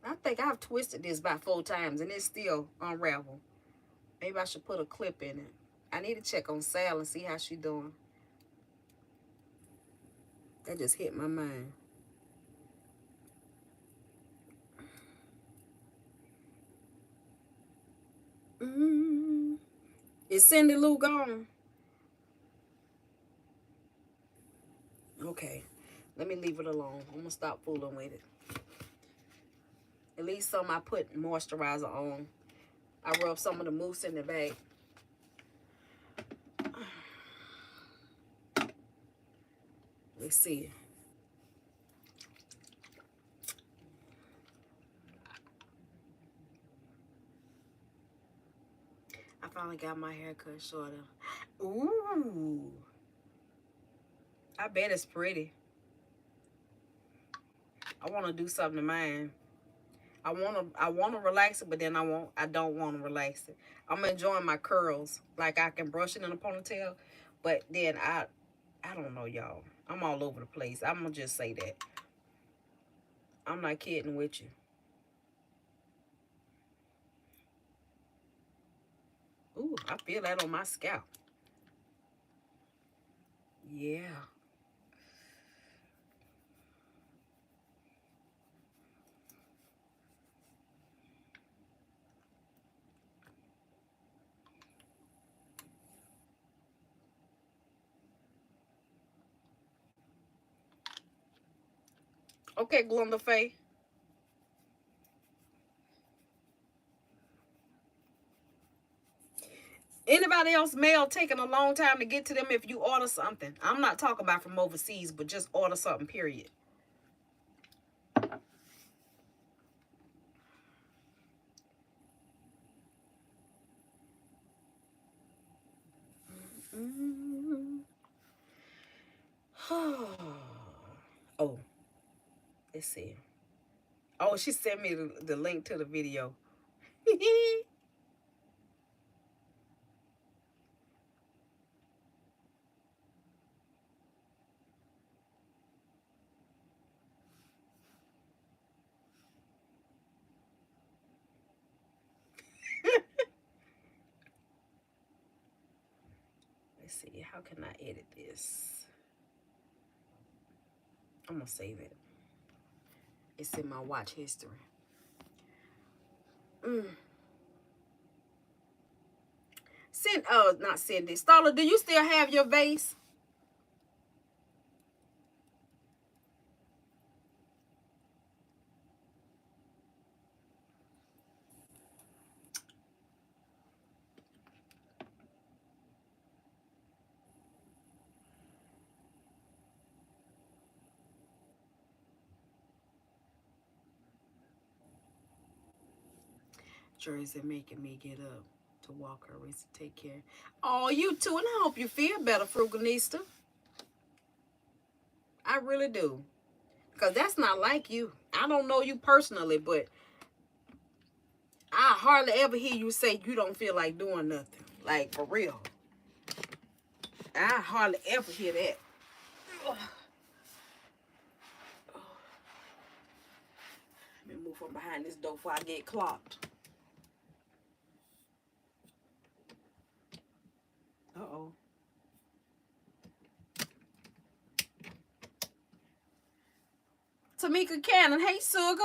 I think I've twisted this about 4 times and it's still unraveled. Maybe I should put a clip in it. I need to check on Sal and see how she doing. That just hit my mind. Is Cindy Lou gone? Okay. Let me leave it alone. I'm going to stop fooling with it. At least some I put moisturizer on. I rub some of the mousse in the back. Let's see. I finally got my hair cut shorter. Ooh. I bet it's pretty. I want to do something to mine. I want to relax it, but then I don't want to relax it. I'm enjoying my curls. Like I can brush it in a ponytail, but then I don't know, y'all. I'm all over the place. I'm going to just say that. I'm not kidding with you. Ooh, I feel that on my scalp. Yeah. Okay, Glenda Faye. Anybody else mail taking a long time to get to them if you order something? I'm not talking about from overseas, but just order something, period. Oh, let's see. Oh, she sent me the link to the video. Let's see. How can I edit this? I'm going to save it. It's in my watch history. Not Cindy. Starla, do you still have your vase? Jersey making me get up to walk her race to take care. Oh, you too, and I hope you feel better, Frugalista. I really do. Because that's not like you. I don't know you personally, but I hardly ever hear you say you don't feel like doing nothing. Like, for real. I hardly ever hear that. Ugh. Let me move from behind this door before I get clocked. Uh-oh. Tamika Cannon, hey, Sugar.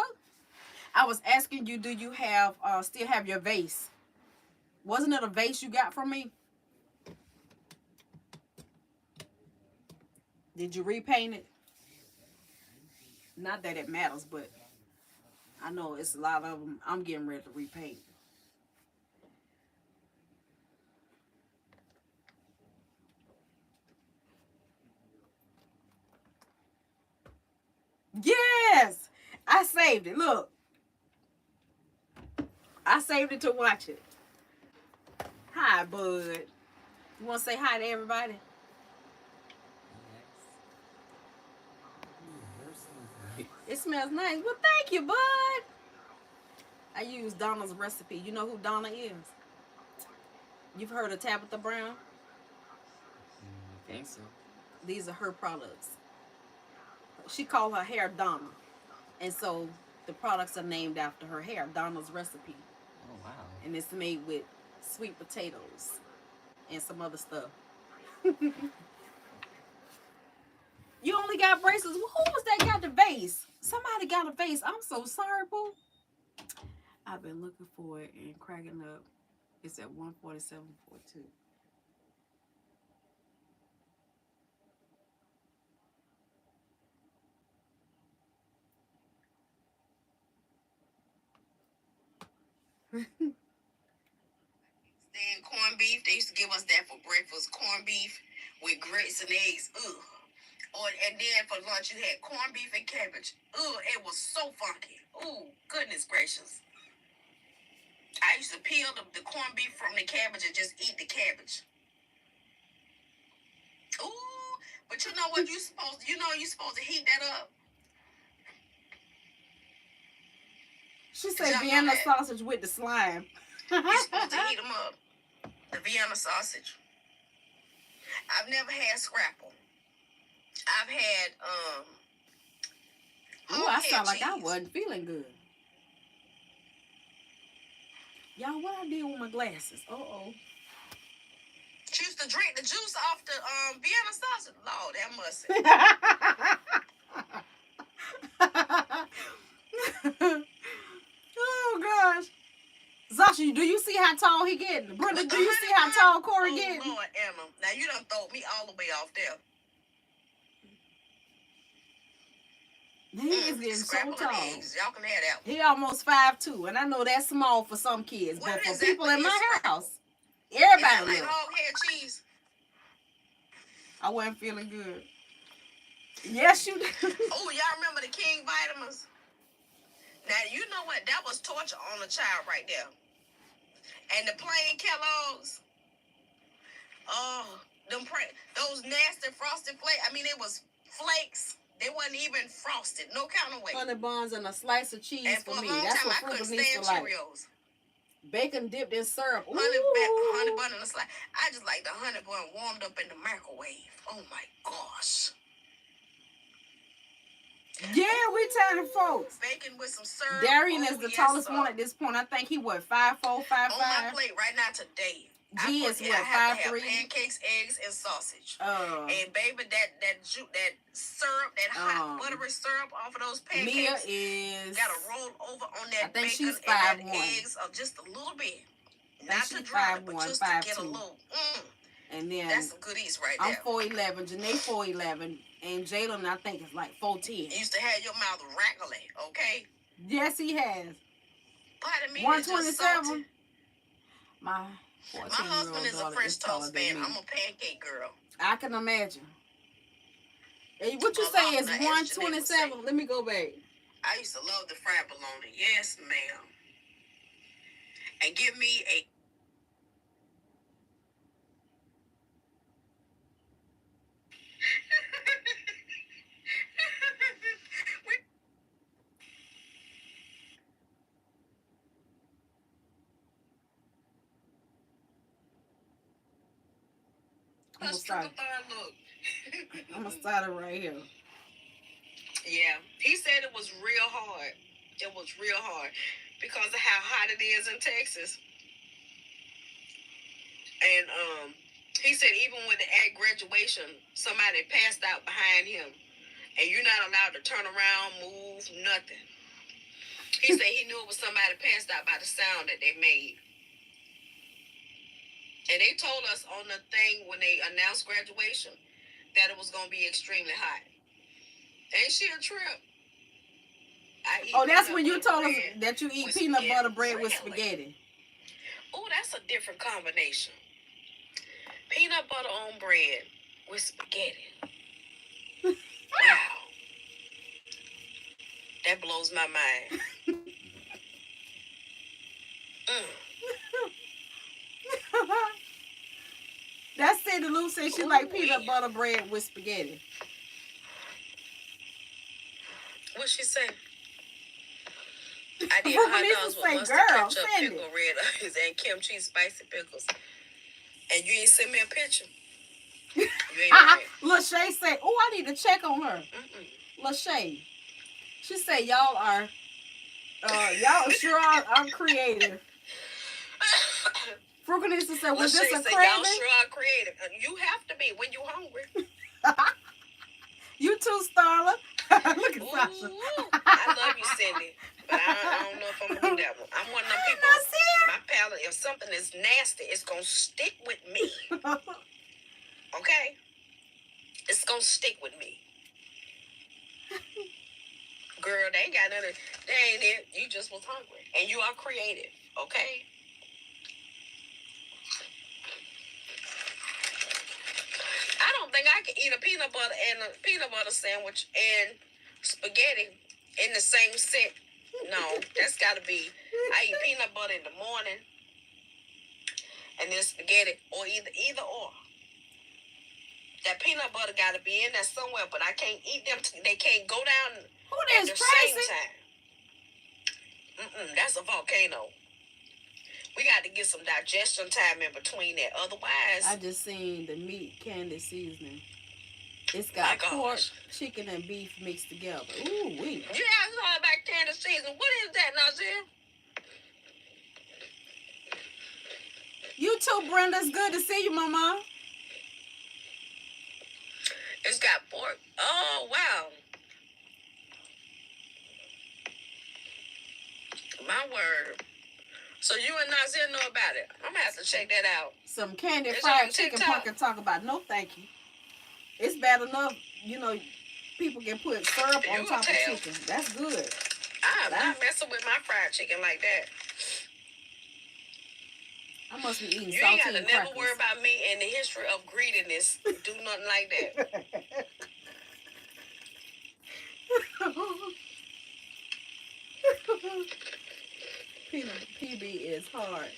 I was asking you, do you have still have your vase? Wasn't it a vase you got from me? Did you repaint it? Not that it matters, but I know it's a lot of them I'm getting ready to repaint. Yes! I saved it. Look. I saved it to watch it. Hi, bud. You want to say hi to everybody? It smells nice. Well, thank you, bud. I use Donna's recipe. You know who Donna is? You've heard of Tabitha Brown? I think so. These are her products. She called her hair Donna. And so the products are named after her hair, Donna's recipe. Oh, wow. And it's made with sweet potatoes and some other stuff. You only got bracelets. Well, who was that got the vase? Somebody got a vase. I'm so sorry, boo. I've been looking for it and cracking up. It's at 147.42. Then corned beef. They used to give us that for breakfast. Corned beef with grits and eggs. Ugh. And then for lunch you had corned beef and cabbage. Ugh, it was so funky. Ooh, goodness gracious. I used to peel the corned beef from the cabbage and just eat the cabbage. Ooh, but you know what you're supposed to heat that up. She said Vienna sausage with the slime. You're supposed to heat them up. The Vienna sausage. I've never had scrapple. I've had Oh, I sound like I wasn't feeling good. Y'all, what I did with my glasses? Uh-oh. She used to drink the juice off the Vienna sausage. Lord, that must. Oh gosh. Zasha, do you see how tall he getting? Brenda, do you see how tall Corey getting? Oh Lord, Emma. Now you done throw me all the way off there. He is getting so tall. Y'all can have that one. He almost 5'2", and I know that's small for some kids, but for people in my house, Like everybody look. hog head cheese. I wasn't feeling good. Yes, you did. Oh, y'all remember the King vitamins? Now you know what? That was torture on a child right there. And the plain Kellogg's. Oh, those nasty frosted flakes. I mean, it was flakes. They wasn't even frosted. No kind of way. Honey buns and a slice of cheese And for for a me. long That's time, what I couldn't Frugal needs to stand like. Cheerios. Bacon dipped in syrup. Ooh. Honey bun and a slice. I just like the honey bun warmed up in the microwave. Oh my gosh. Yeah, we tell the folks. Bacon with some syrup. Darian is the yes, tallest one at this point. I think he what 5'4", 5'5". On my plate right now today. G is what I have to have 5'3". pancakes, eggs, and sausage. And baby, that syrup, that hot buttery syrup off of those pancakes. Mia is gotta roll over on that I think bacon she's and that 5'1". eggs just a little bit. Not to drown it, but 5'1", just to get a 5'2". little. And then That's some goodies right I'm there. 4'11", Janae 4'11", and Jalen I think is like 4'10". You used to have your mouth rattling, okay? Yes, he has. Pardon me, 127. My husband is a French toast fan. I'm a pancake girl. I can imagine. Hey, what you say is 127? Let me go back. I used to love the fried bologna. Yes, ma'am. And give me a I'm gonna start it right here. Yeah, he said it was real hard. It was real hard because of how hot it is in Texas. And he said even when at graduation, somebody passed out behind him, and you're not allowed to turn around, move, nothing. He said he knew it was somebody passed out by the sound that they made. And they told us on the thing when they announced graduation that it was going to be extremely hot. Ain't she a trip? Oh, that's when you told us that you eat peanut butter bread with spaghetti. Oh, that's a different combination. Peanut butter on bread with spaghetti. Wow. That blows my mind. That's Cindy Lou said she like peanut butter bread with spaghetti. What she say? I did Frugal hot needs dogs to with say, mustard, girl, ketchup, Cindy. pickle, red onions, and kimchi spicy pickles. And you ain't send me a picture. You ain't right. LaShay said, "Oh, I need to check on her." LaShay, she said, "Y'all are sure are creative." Frugal needs to say, "Was this a craving?" Y'all sure are creative. You have to be when you hungry. You too, Starla. Look at Sasha. I love you, Cindy. But I don't know if I'm going to do that one. I'm one of them people, my palate, if something is nasty, it's going to stick with me. Okay? It's going to stick with me. Girl, they ain't got nothing. They ain't it. You just was hungry. And you are creative. Okay? I don't think I can eat a peanut butter sandwich and spaghetti in the same set. No, that's got to be. I eat peanut butter in the morning, and then spaghetti, or either or. That peanut butter got to be in there somewhere, but I can't eat them. They can't go down at the same time. That's a volcano. We got to get some digestion time in between that. Otherwise, I just seen the meat candy seasoning. It's got pork, chicken, and beef mixed together. Ooh, wee. You asked all about candy seasoning. What is that, Nazir? You too, Brenda. It's good to see you, Mama. It's got pork. Oh, wow. My word. So you and Nazir know about it. I'm going to have to check that out. Some candy fried chicken pork and talk about. No, thank you. It's bad enough, people can put syrup on top of chicken. That's good. I'm not messing with my fried chicken like that. I must be eating saltine crackers. You ain't got to never worry about me and the history of greediness. Do nothing like that. PB is hard.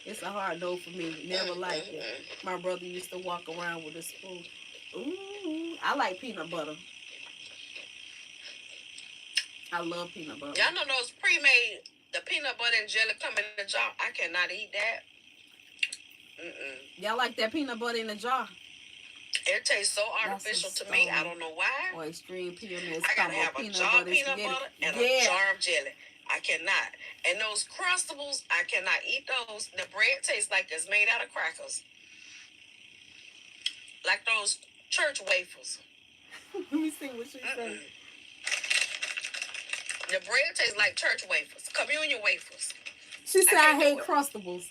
It's a hard no for me. Never liked it. My brother used to walk around with a spoon. Ooh, I like peanut butter. I love peanut butter. Y'all know those pre-made, the peanut butter and jelly come in the jar. I cannot eat that. Y'all like that peanut butter in the jar? It tastes so artificial to me. I don't know why. Or extreme PMS. I gotta have a jar of peanut butter and a jar of jelly. I cannot. And those Crustables, I cannot eat those. The bread tastes like it's made out of crackers. Like those church wafers. Let me see what she said. The bread tastes like church wafers, communion wafers. She said I hate Crustables.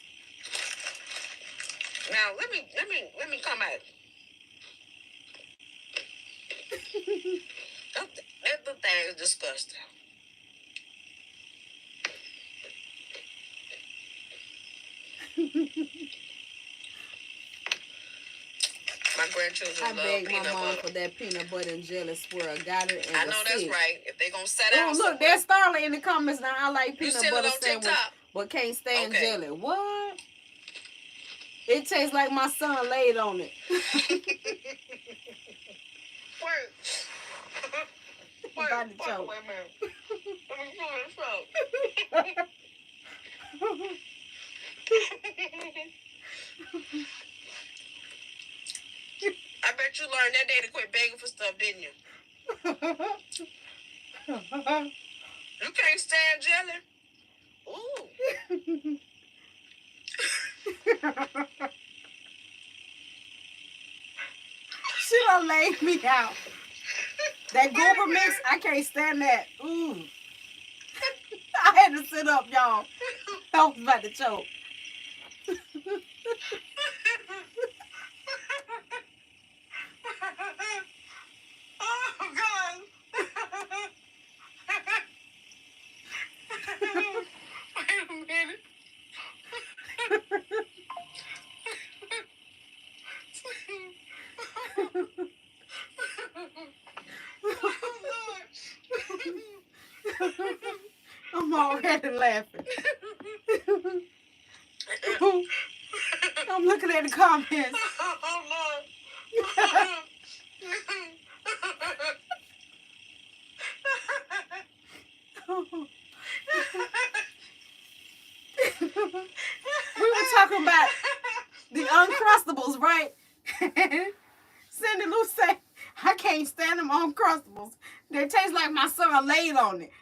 Now let me come at it. That thing is disgusting. My grandchildren love beg peanut my mom butter. for that peanut butter and jelly. Swear I got it. And I know that's right. If they gonna set out, look, there's Starla in the comments now. I like you peanut butter on sandwich, TikTok? but can't stand jelly. What? It tastes like my son laid on it. Wait a minute. Let me pull this out. I bet you learned that day to quit begging for stuff, didn't you? You can't stand jelly? Ooh. She done laid me out. That Goober mix, I can't stand that. Ooh. I had to sit up, y'all. I was about to choke. Oh, God. Wait a minute. I'm already laughing. I'm looking at the comments. Oh, Lord. We were talking about the Uncrustables, right? Cindy Lou said, I can't stand them Uncrustables. They taste like my son laid on it.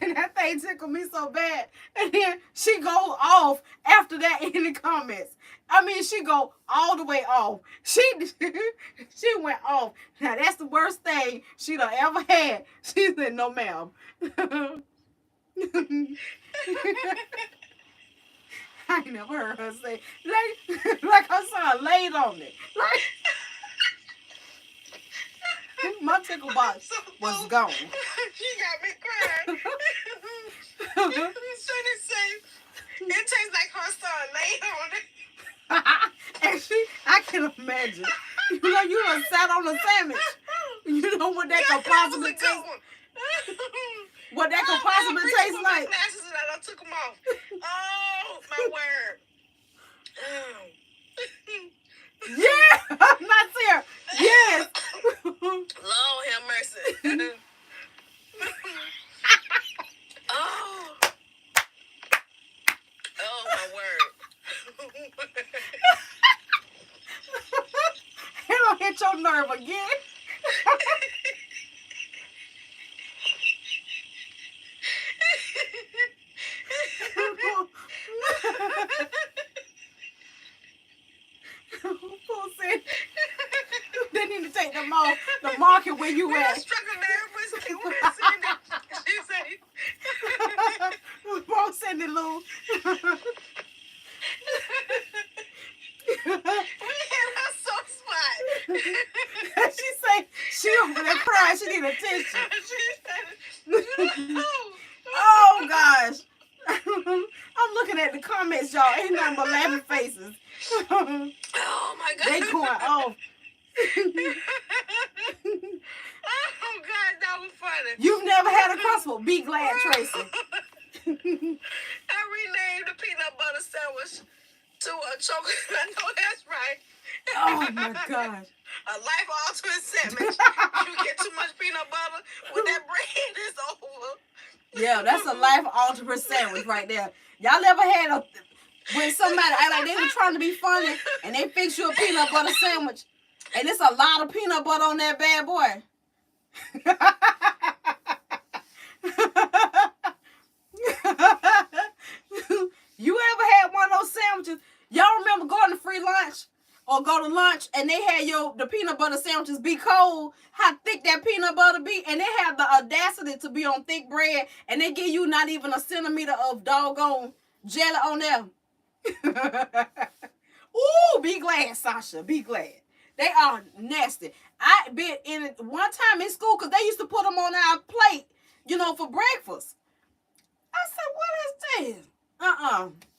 And that thing tickled me so bad. And then she goes off after that in the comments. I mean, she go all the way off. She went off. Now, that's the worst thing she done ever had. She said, no, ma'am. I ain't never heard her say, like her son laid on it. Like, my tickle box was gone. She got me crying. Sonny say, it tastes like her son laid on it. And I can imagine. You know, you done sat on a sandwich. You know what that could possibly taste. What that could possibly taste like. My glasses and I took them off. Oh, my word. Yeah, not there. Yes. Lord have mercy. Oh. Oh, my word. It don't hit your nerve again. They need to take them off the market where you at. I struck a nerve with She said, Won't send it, Lou. we hit her soft spot. She say she over there crying. She need a tissue. Oh gosh. I'm looking at the comments, y'all. Ain't nothing but laughing faces. Oh my God. They going off. Oh God, that was funny. You've never had a Crustable. Be glad, Tracy. I renamed the peanut butter sandwich to a chocolate. I know that's right. Oh my gosh. A life altering sandwich. You get too much peanut butter with that bread, it's over. Yeah, that's a life altering sandwich right there. Y'all ever had a when somebody act like they were trying to be funny and they fix you a peanut butter sandwich and it's a lot of peanut butter on that bad boy? You ever had one of those sandwiches? Y'all remember going to free lunch or go to lunch and they had the peanut butter sandwiches be cold, how thick that peanut butter be, and they have the audacity to be on thick bread and they give you not even a centimeter of doggone jelly on there. Ooh, be glad, Sasha. Be glad. They are nasty. I been in it one time in school because they used to put them on our plate, for breakfast. I said, what is this?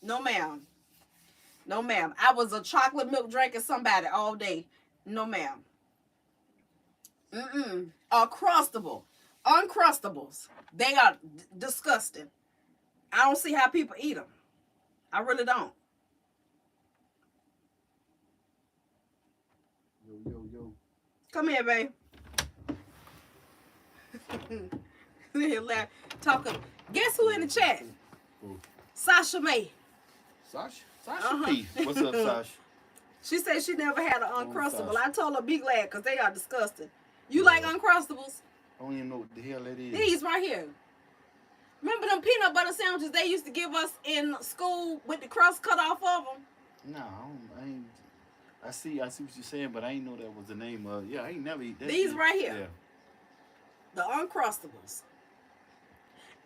No, ma'am. No, ma'am. I was a chocolate milk drinking somebody all day. No, ma'am. Uncrustables. They are disgusting. I don't see how people eat them. I really don't. Yo. Come here, babe. Talking. Guess who in the chat? Who? Sasha May. Sasha P. What's up, Sasha? She said she never had an Uncrustable. Sasha. I told her be glad because they are disgusting. You like Uncrustables? I don't even know what the hell that is. These right here. Remember them peanut butter sandwiches they used to give us in school with the crust cut off of them? No, I ain't. I see what you're saying, but I ain't know that was the name of. Yeah, I ain't never eat that. These shit. right here. Yeah. The Uncrustables.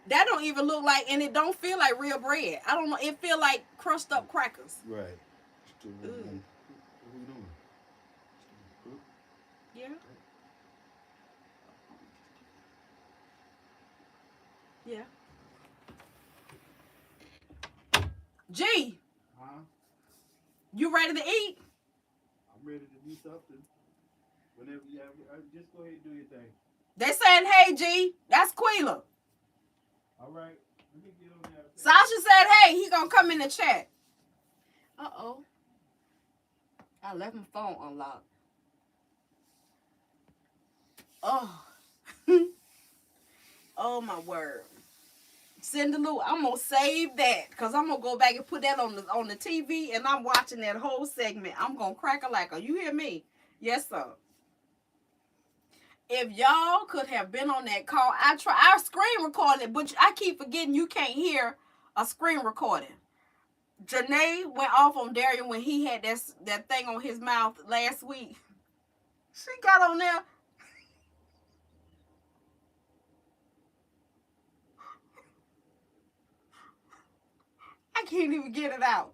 That don't even look like, and it don't feel like real bread. I don't know. It feel like crushed up crackers. Right. What we doing? Yeah. Yeah. G, Huh? you ready to eat? I'm ready to do something. Whenever you have, just go ahead and do your thing. They saying, hey, G, that's Quila. All right. Let me get on there. Sasha said, hey, he gonna come in the chat. Uh-oh. I left my phone unlocked. Oh. Oh, my word. Cindy Lou, I'm gonna save that because I'm gonna go back and put that on the TV and I'm watching that whole segment. I'm gonna crack a like. You hear me? Yes, sir. If y'all could have been on that call, I screen recorded it, but I keep forgetting you can't hear a screen recording. Janae went off on Darian when he had that thing on his mouth last week. She got on there. I can't even get it out.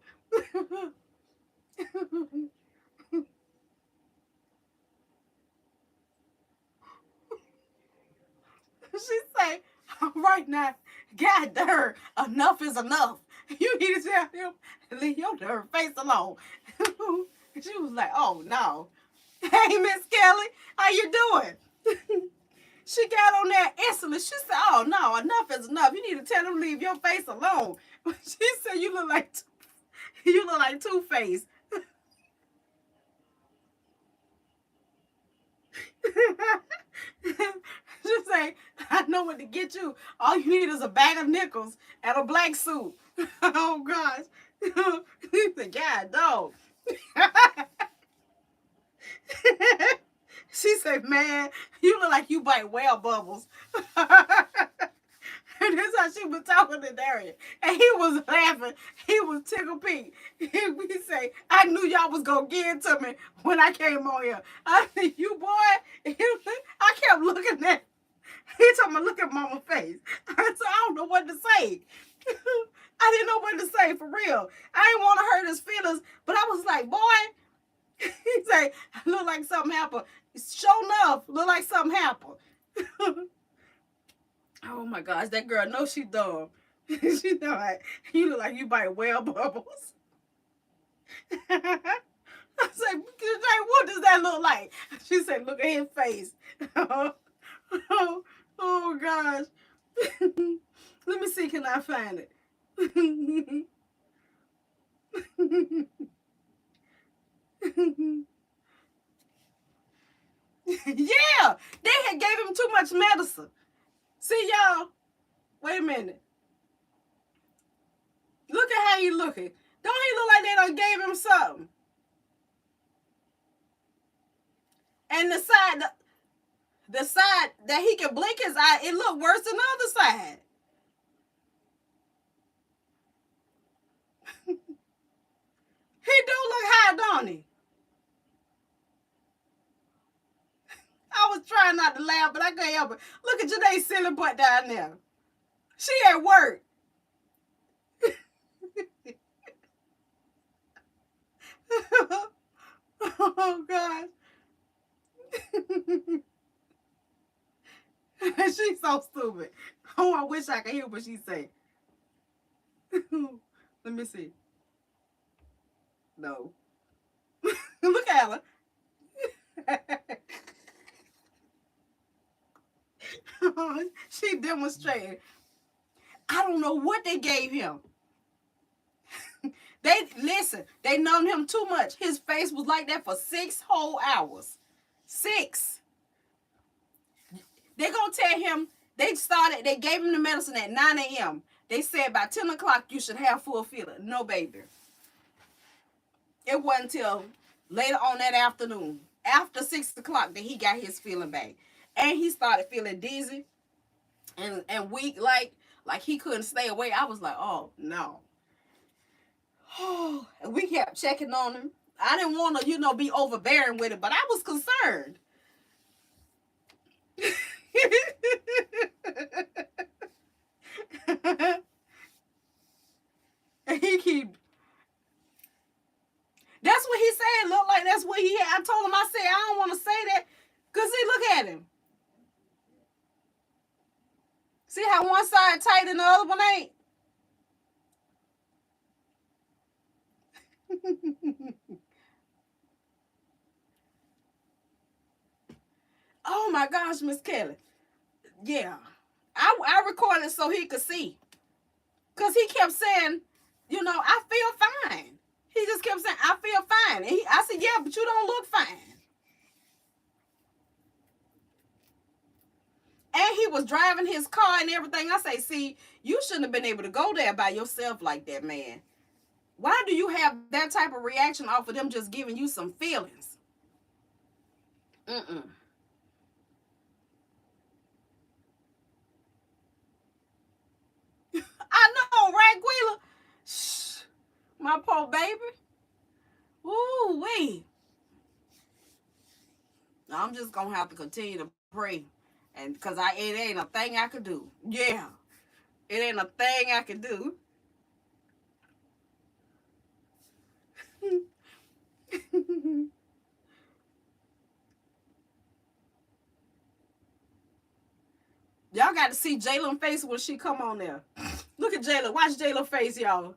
She say, all right now, God darn, enough is enough. You need to tell him to leave your darn face alone. She was like, oh no. Hey, Miss Kelly, how you doing? She got on there instantly. She said, oh no, enough is enough. You need to tell him to leave your face alone. She said, you look like Two-Face. She say, I know what to get you. All you need is a bag of nickels and a black suit. Oh gosh. He said, God dog. She said, man, you look like you bite whale bubbles. And that's how she was talking to Darian. And he was laughing. He was tickled pink. He say, I knew y'all was going to give it to me when I came on here. I said, you boy. I kept looking at. He told me, look at mama's face. I said, I don't know what to say. I didn't know what to say, for real. I didn't want to hurt his feelings. But I was like, boy. He say, look like something happened. Sure enough, look like something happened. Oh my gosh, that girl knows she dumb. She know like, you look like you bite whale bubbles. I said, what does that look like? She said, look at his face. Oh gosh. Let me see, can I find it? Yeah, they had gave him too much medicine. See, y'all, wait a minute. Look at how he looking. Don't he look like they done gave him something? And the side that he can blink his eye, it look worse than the other side. He do look high, don't he? I was trying not to laugh, but I couldn't help it. Look at Janae's silly butt down there. She at work. Oh, God. She's so stupid. Oh, I wish I could hear what she say. Let me see. No. Look at her. She demonstrated. I don't know what they gave him. They numbed him too much. His face was like that for 6 whole hours. 6. They gonna tell him they gave him the medicine at 9 a.m. They said by 10 o'clock you should have full feeling. No, baby. It wasn't until later on that afternoon, after 6 o'clock, that he got his feeling back. And he started feeling dizzy and weak, like he couldn't stay awake. I was like, oh, no. And we kept checking on him. I didn't want to, be overbearing with it, but I was concerned. He keep. That's what he said. Looked like that's what he had. I told him, I said, I don't want to say that. Because see, look at him. See how one side tight and the other one ain't? Oh my gosh, Miss Kelly. Yeah. I recorded so he could see. Because he kept saying, I feel fine. He just kept saying, I feel fine. And I said, yeah, but you don't look fine. And he was driving his car and everything. I say, see, you shouldn't have been able to go there by yourself like that, man. Why do you have that type of reaction off of them just giving you some feelings? Mm-mm. I know, right, Quila? Shh. My poor baby. Ooh-wee. I'm just going to have to continue to pray. And because it ain't a thing I could do. Yeah. It ain't a thing I could do. Y'all got to see Jaylen's face when she come on there. Look at Jaylen. Watch Jaylen's face, y'all.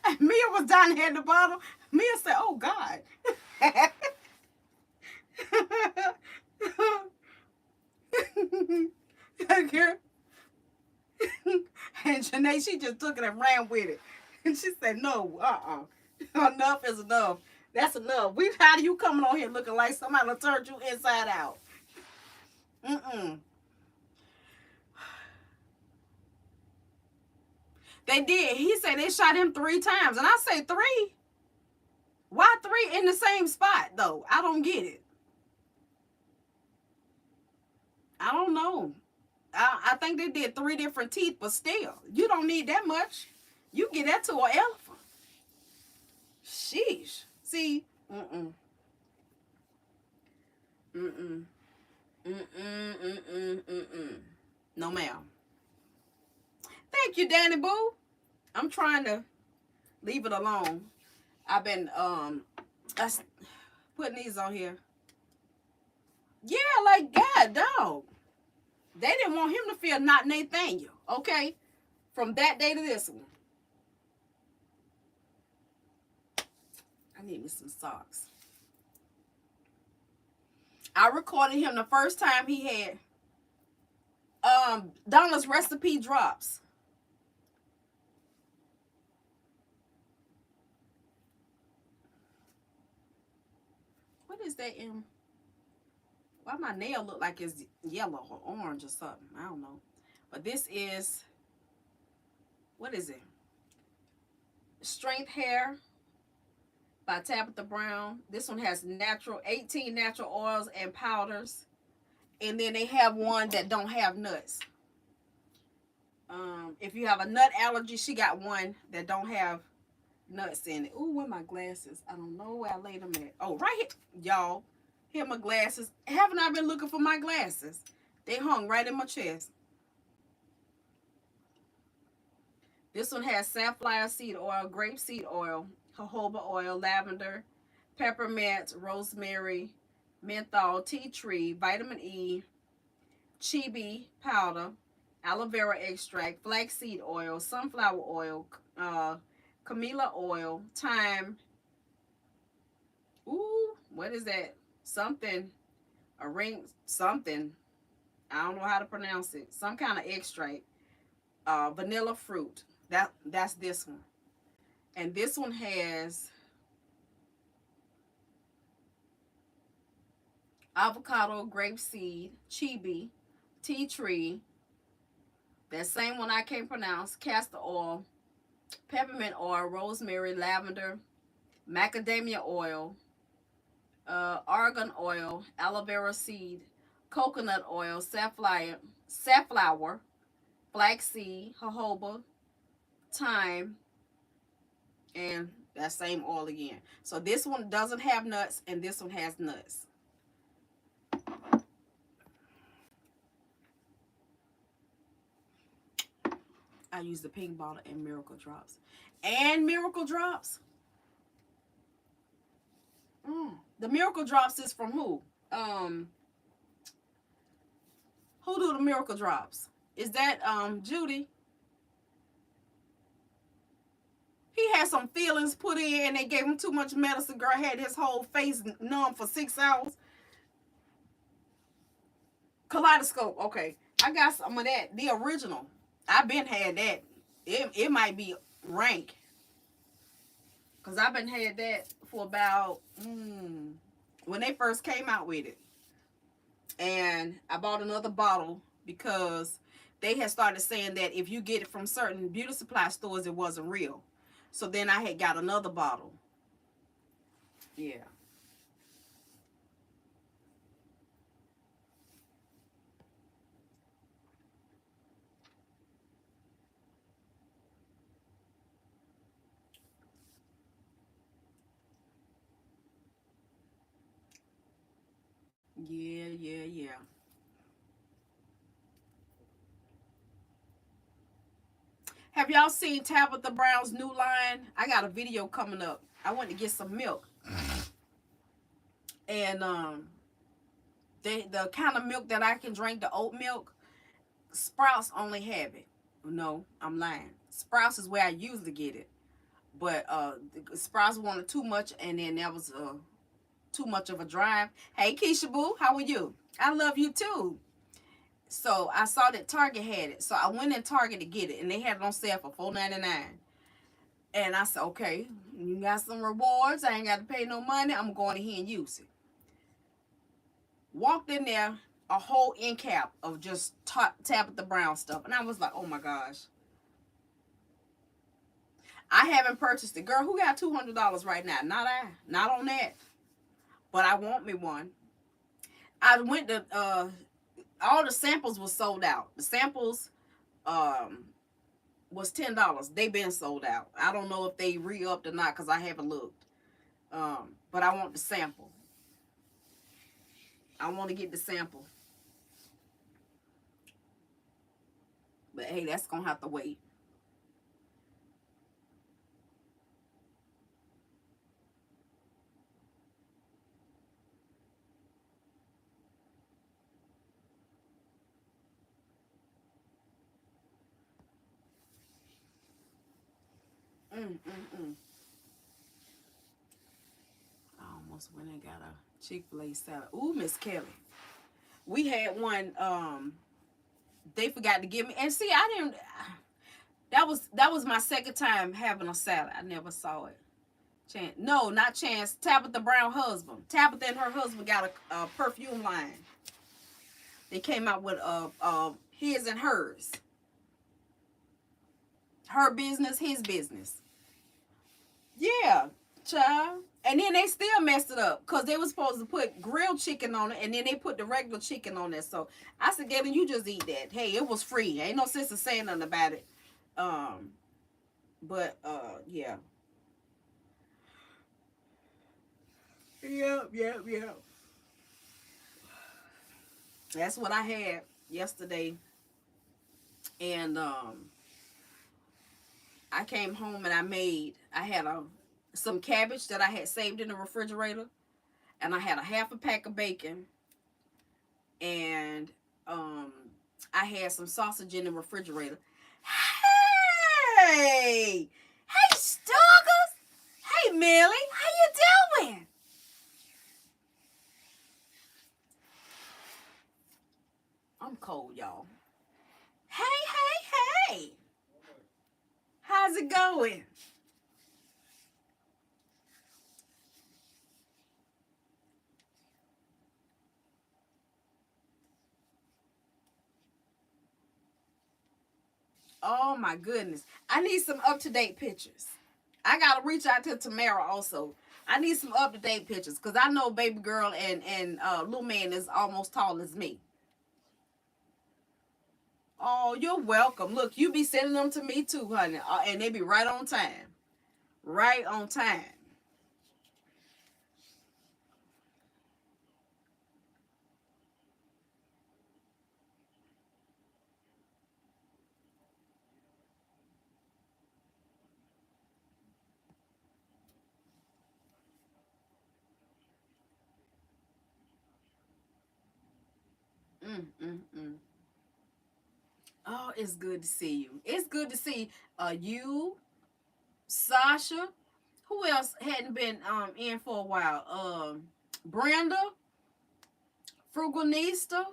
And Mia was down here at the bottom. Mia said, oh, God. And Janae, she just took it and ran with it. And she said, no, enough is enough. That's enough. We tired of you coming on here looking like somebody turned you inside out. Mm-mm. They did. He said they shot him 3 times. And I say 3? Why 3 in the same spot, though? I don't get it. I don't know. I think they did 3 different teeth, but still, you don't need that much. You get that to an elephant. Sheesh. See? Mm-mm. Mm-mm. Mm-mm. Mm-mm. Mm-mm. No, ma'am. Thank you, Danny Boo. I'm trying to leave it alone. I've been putting these on here. Yeah, like God, dog. They didn't want him to feel not Nathaniel, okay? From that day to this one. I need me some socks. I recorded him the first time he had Donna's recipe drops. What is that in? Why my nail look like it's yellow or orange or something? I don't know. But this is, what is it? Strength Hair by Tabitha Brown. This one has 18 natural oils and powders. And then they have one that don't have nuts. If you have a nut allergy, she got one that don't have nuts in it. Ooh, where my glasses? I don't know where I laid them at. Oh, right here. Y'all, here are my glasses. Haven't I been looking for my glasses? They hung right in my chest. This one has safflower seed oil, grapeseed oil, jojoba oil, lavender, peppermint, rosemary, menthol, tea tree, vitamin E, chibi powder, aloe vera extract, flaxseed oil, sunflower oil, camellia oil, thyme. Ooh, what is that? Something, a ring, something. I don't know how to pronounce it. Some kind of extract. Vanilla fruit. That's this one. And this one has avocado, grapeseed, chibi, tea tree. That same one I can't pronounce. Castor oil, peppermint oil, rosemary, lavender, macadamia oil, argan oil, aloe vera seed, coconut oil, safflower, flaxseed, jojoba, thyme, and that same oil again. So this one doesn't have nuts, and this one has nuts. I use the pink bottle and Miracle Drops. And Miracle Drops? The Miracle Drops is from who? Who do the Miracle Drops? Is that Judy? He had some feelings put in and they gave him too much medicine. Girl had his whole face numb for 6 hours. Kaleidoscope. Okay. I got some of that. The original. I've been had that. It might be rank. Because I've been had that for about when they first came out with it. And I bought another bottle because they had started saying that if you get it from certain beauty supply stores, it wasn't real. So then I had got another bottle. Yeah. Yeah. Have y'all seen Tabitha Brown's new line? I got a video coming up. I went to get some milk. And the kind of milk that I can drink, the oat milk, Sprouts only have it. No, I'm lying. Sprouts is where I usually get it. But Sprouts wanted too much, and then that was too much of a drive. Hey, Keisha Boo, how are you? I love you too. So I saw that Target had it. So I went in Target to get it, and they had it on sale for $4.99. And I said, okay, you got some rewards. I ain't got to pay no money. I'm going ahead and use it. Walked in there, a whole end cap of just Tabitha Brown stuff. And I was like, oh my gosh. I haven't purchased it. Girl, who got $200 right now? Not I. Not on that. But I want me one. I went to, all the samples were sold out. The samples was $10. They been sold out. I don't know if they re-upped or not because I haven't looked. But I want the sample. I want to get the sample. But hey, that's going to have to wait. almost went and got a Chick-fil-A salad. Ooh, Miss Kelly. We had one, they forgot to give me, and see, I didn't, that was my second time having a salad. I never saw it. Chance, no, not Chance. Tabitha Brown husband. Tabitha and her husband got a perfume line. They came out with his and hers. Her business, his business. Yeah, child. And then they still messed it up because they were supposed to put grilled chicken on it, and then they put the regular chicken on it. So I said, Galen, you just eat that. Hey, it was free. Ain't no sense of saying nothing about it. But yeah. Yep. That's what I had yesterday. And I came home and I had some cabbage that I had saved in the refrigerator, and I had a half a pack of bacon, and I had some sausage in the refrigerator. Hey, Stuggers. Hey, Millie, how you doing? I'm cold, y'all. Hey. How's it going? Oh my goodness. I need some up-to-date pictures. I gotta reach out to Tamara also. I need some up-to-date pictures because I know baby girl and little man is almost tall as me. Oh, you're welcome. Look, you be sending them to me too, honey. And they be right on time. Right on time. Mm. Oh, it's good to see you. It's good to see you, Sasha. Who else hadn't been in for a while? Brenda, Frugalista.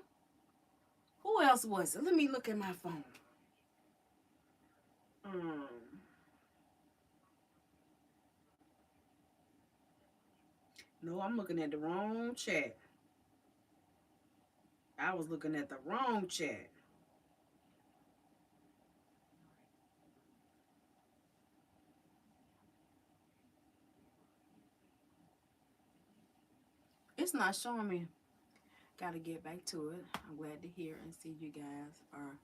Who else was it? Let me look at my phone. Um, no, I'm looking at the wrong chat. I was looking at the wrong chat. It's not showing me. Got to get back to it. I'm glad to hear and see you guys are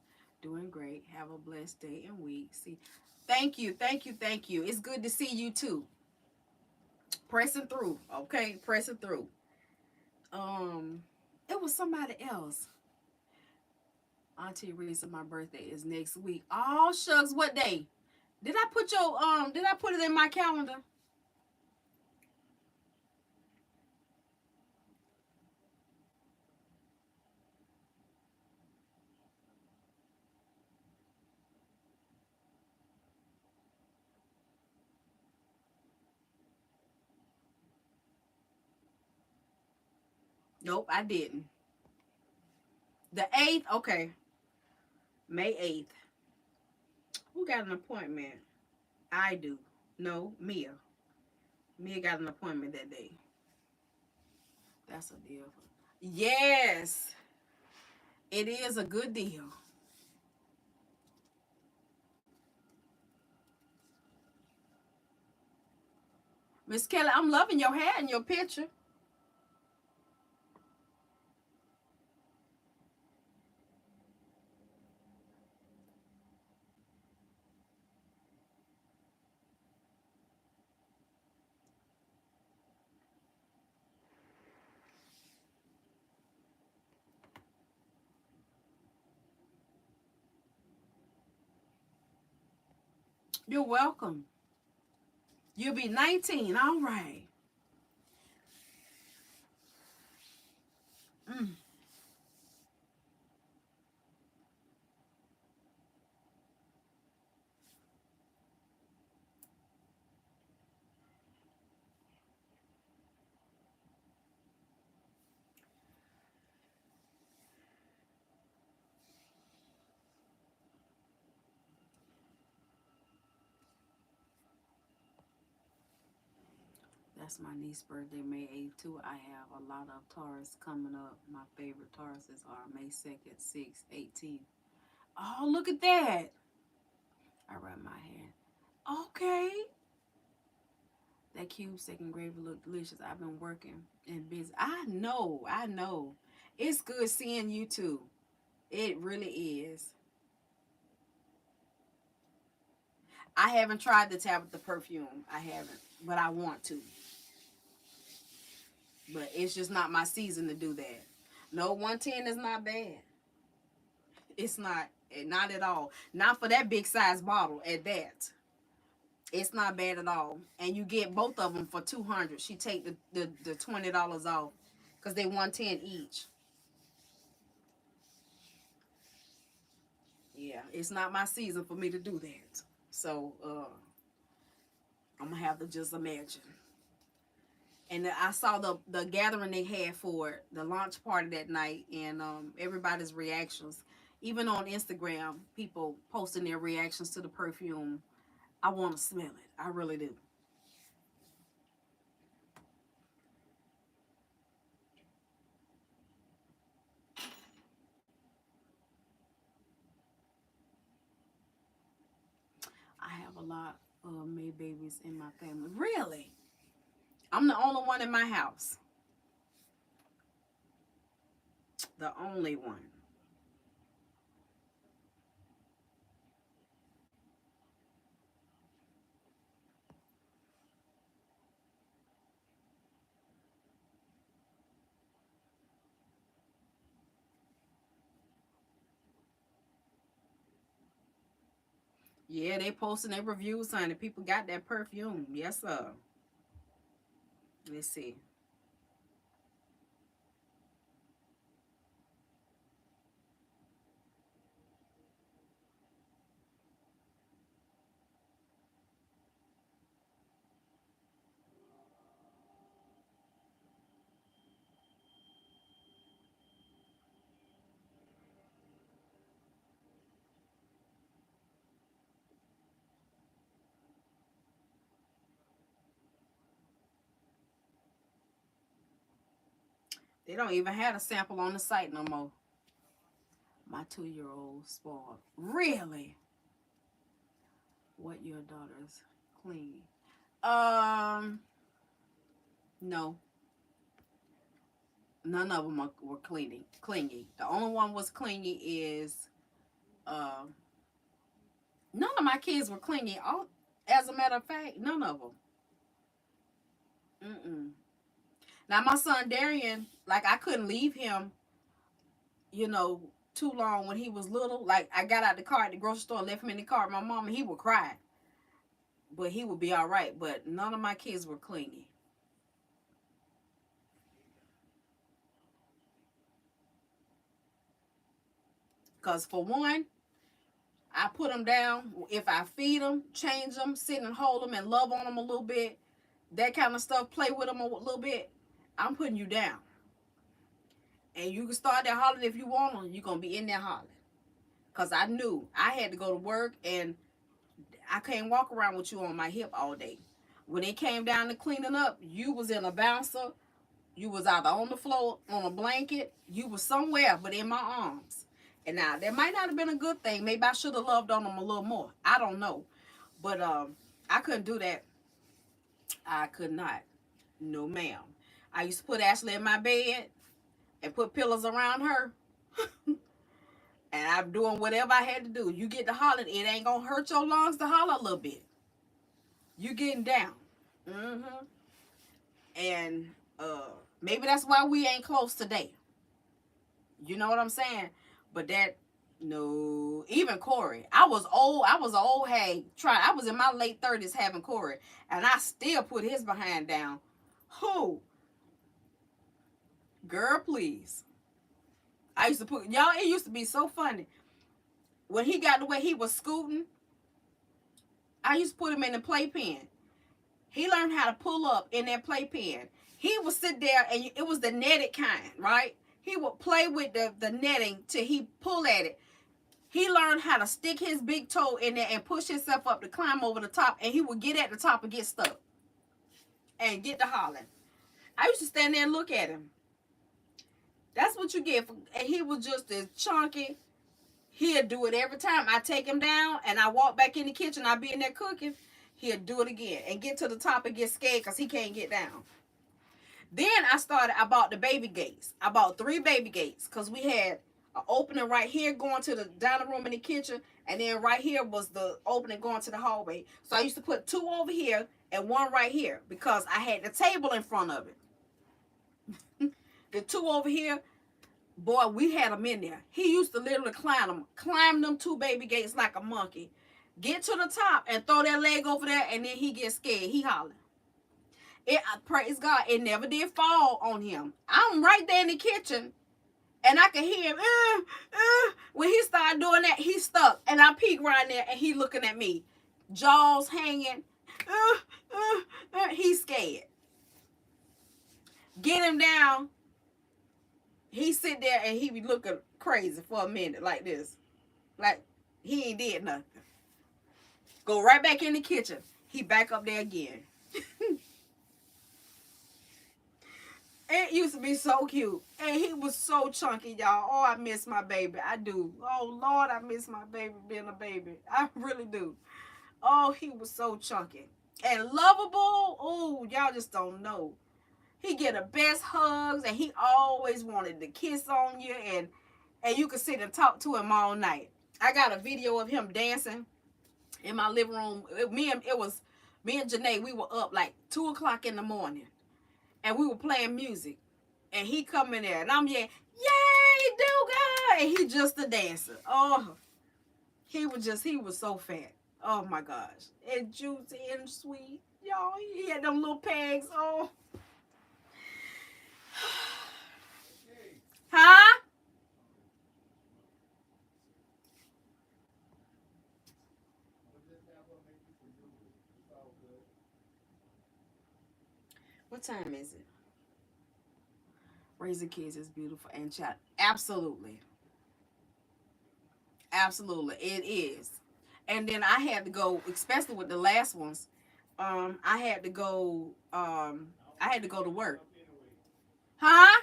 doing great. Have a blessed day and week. See, thank you. It's good to see you too. Pressing through, okay? Pressing through. It was somebody else. Auntie Risa, my birthday is next week. Oh shucks, what day? Did I put it in my calendar? Nope, I didn't. The 8th, okay. May 8th. Who got an appointment? I do. No, Mia. Mia got an appointment that day. That's a deal. Yes, it is a good deal. Miss Kelly, I'm loving your hair and your picture. You're welcome. You'll be 19. All right. Mm. That's my niece's birthday, May 8th, too. I have a lot of Taurus coming up. My favorite Tauruses are May 2nd, 6th, 18th. Oh, look at that. I rub my hand. Okay. That cube second gravy look delicious. I've been working and busy. I know. It's good seeing you too. It really is. I haven't tried the Tabitha perfume. I haven't, but I want to. But it's just not my season to do that. No, 110 is not bad. It's not at all. Not for that big size bottle at that. It's not bad at all. And you get both of them for $200. She take the $20 off because they 110 each. Yeah, it's not my season for me to do that. So I'm gonna have to just imagine. And I saw the gathering they had for it, the launch party that night, and everybody's reactions. Even on Instagram, people posting their reactions to the perfume. I want to smell it. I really do. I have a lot of May babies in my family. Really? I'm the only one in my house. The only one. Yeah, they posting their reviews, honey. People got that perfume. Yes, sir. Let's see. They don't even have a sample on the site no more. My 2-year-old spoiled. Really? What your daughter's clean? No. None of them were clingy. The only one was clingy is none of my kids were clingy. All, as a matter of fact, none of them. Now my son Darian, like I couldn't leave him, too long when he was little. Like I got out the car at the grocery store, left him in the car with my mom, and he would cry. But he would be all right. But none of my kids were clingy. Because for one, I put them down. If I feed them, change them, sit and hold them and love on them a little bit, that kind of stuff, play with them a little bit, I'm putting you down. And you can start that hollering if you want them. You're going to be in there hollering. Because I knew I had to go to work and I can't walk around with you on my hip all day. When it came down to cleaning up, you was in a bouncer. You was either on the floor, on a blanket. You was somewhere, but in my arms. And now, that might not have been a good thing. Maybe I should have loved on them a little more. I don't know. But I couldn't do that. I could not. No, ma'am. I used to put Ashley in my bed and put pillows around her. And I'm doing whatever I had to do. You get to hollering, it ain't going to hurt your lungs to holler a little bit. You getting down. And maybe that's why we ain't close today. You know what I'm saying? But that, no. Even Corey. I was an old hag. I was in my late 30s having Corey. And I still put his behind down. Who? Girl, please. I used to put, y'all, it used to be so funny. When he got the way he was scooting, I used to put him in the playpen. He learned how to pull up in that playpen. He would sit there, and it was the netted kind, right? He would play with the netting till he pull at it. He learned how to stick his big toe in there and push himself up to climb over the top, and he would get at the top and get stuck. and get to hollering. I used to stand there and look at him. That's what you get. And he was just as chunky. He'll do it every time. I take him down and I walk back in the kitchen. I be in there cooking. He'll do it again and get to the top and get scared because he can't get down. Then I bought the baby gates. I bought 3 baby gates because we had an opening right here going to the dining room and the kitchen. And then right here was the opening going to the hallway. So I used to put 2 over here and 1 right here because I had the table in front of it. The 2 over here, boy, we had him in there. He used to literally climb them 2 baby gates like a monkey. Get to the top and throw that leg over there, and then he gets scared. He hollering. Praise God, it never did fall on him. I'm right there in the kitchen, and I can hear him. When he started doing that, he stuck, and I peek right there, and he looking at me, jaws hanging. He's scared. Get him down. He sit there and he be looking crazy for a minute like this, like he ain't did nothing. Go right back in the kitchen. He back up there again. It used to be so cute. And he was so chunky, y'all. Oh, I miss my baby. I do. Oh, Lord, I miss my baby being a baby. I really do. Oh, he was so chunky. And lovable. Oh, y'all just don't know. He get the best hugs, and he always wanted to kiss on you, and you could sit and talk to him all night. I got a video of him dancing in my living room. Me and Janae, we were up like 2 o'clock in the morning. And we were playing music, and he come in there, and I'm yelling, "Yay, Duga!" And he just a dancer. Oh, he was so fat. Oh my gosh, and juicy and sweet, y'all. He had them little pegs. Oh, huh? What time is it? Raising kids is beautiful and child. Absolutely. Absolutely. It is. And then I had to go, especially with the last ones, I had to go to work. Huh?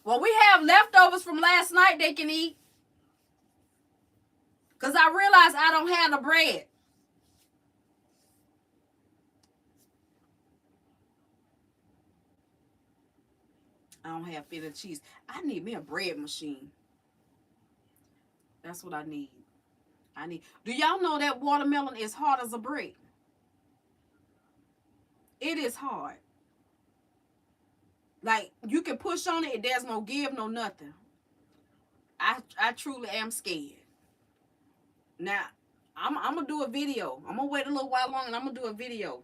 Well, we have leftovers from last night they can eat. Because I realized I don't have the bread. I don't have feta cheese. I need me a bread machine. That's what I need. Do y'all know that watermelon is hard as a brick? It is hard. Like, you can push on it, there's no give, no nothing. I truly am scared. Now, I'm going to do a video. I'm going to wait a little while longer, and I'm going to do a video.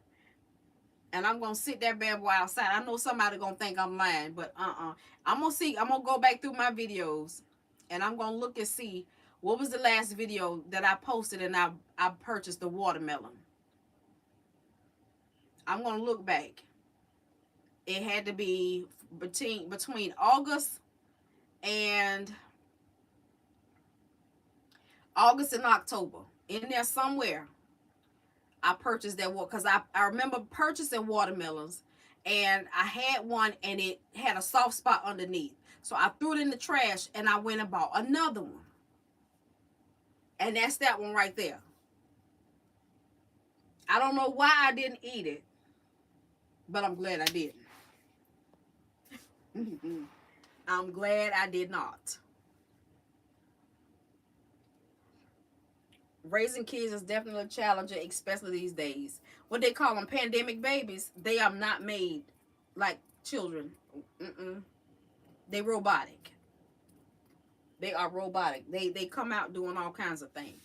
And I'm going to sit that bad boy outside. I know somebody going to think I'm lying, but I'm going to go back through my videos, and I'm going to look and see what was the last video that I posted and I purchased the watermelon. I'm going to look back. It had to be between August and October. In there somewhere, I purchased that water because I remember purchasing watermelons, and I had one and it had a soft spot underneath. So I threw it in the trash and I went and bought another one. And that's that one right there. I don't know why I didn't eat it, but I'm glad I didn't. I'm glad I did not. Raising kids is definitely a challenge, especially these days. What they call them, pandemic babies, they are not made like children. They robotic. They are robotic. They come out doing all kinds of things.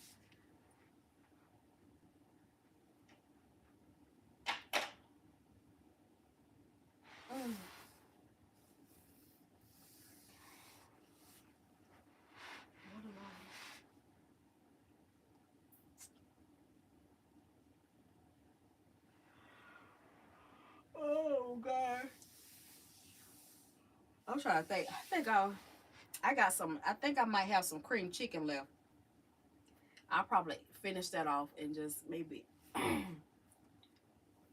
Oh God. I'm trying to think. I got some. I think I might have some cream chicken left. I'll probably finish that off and just maybe,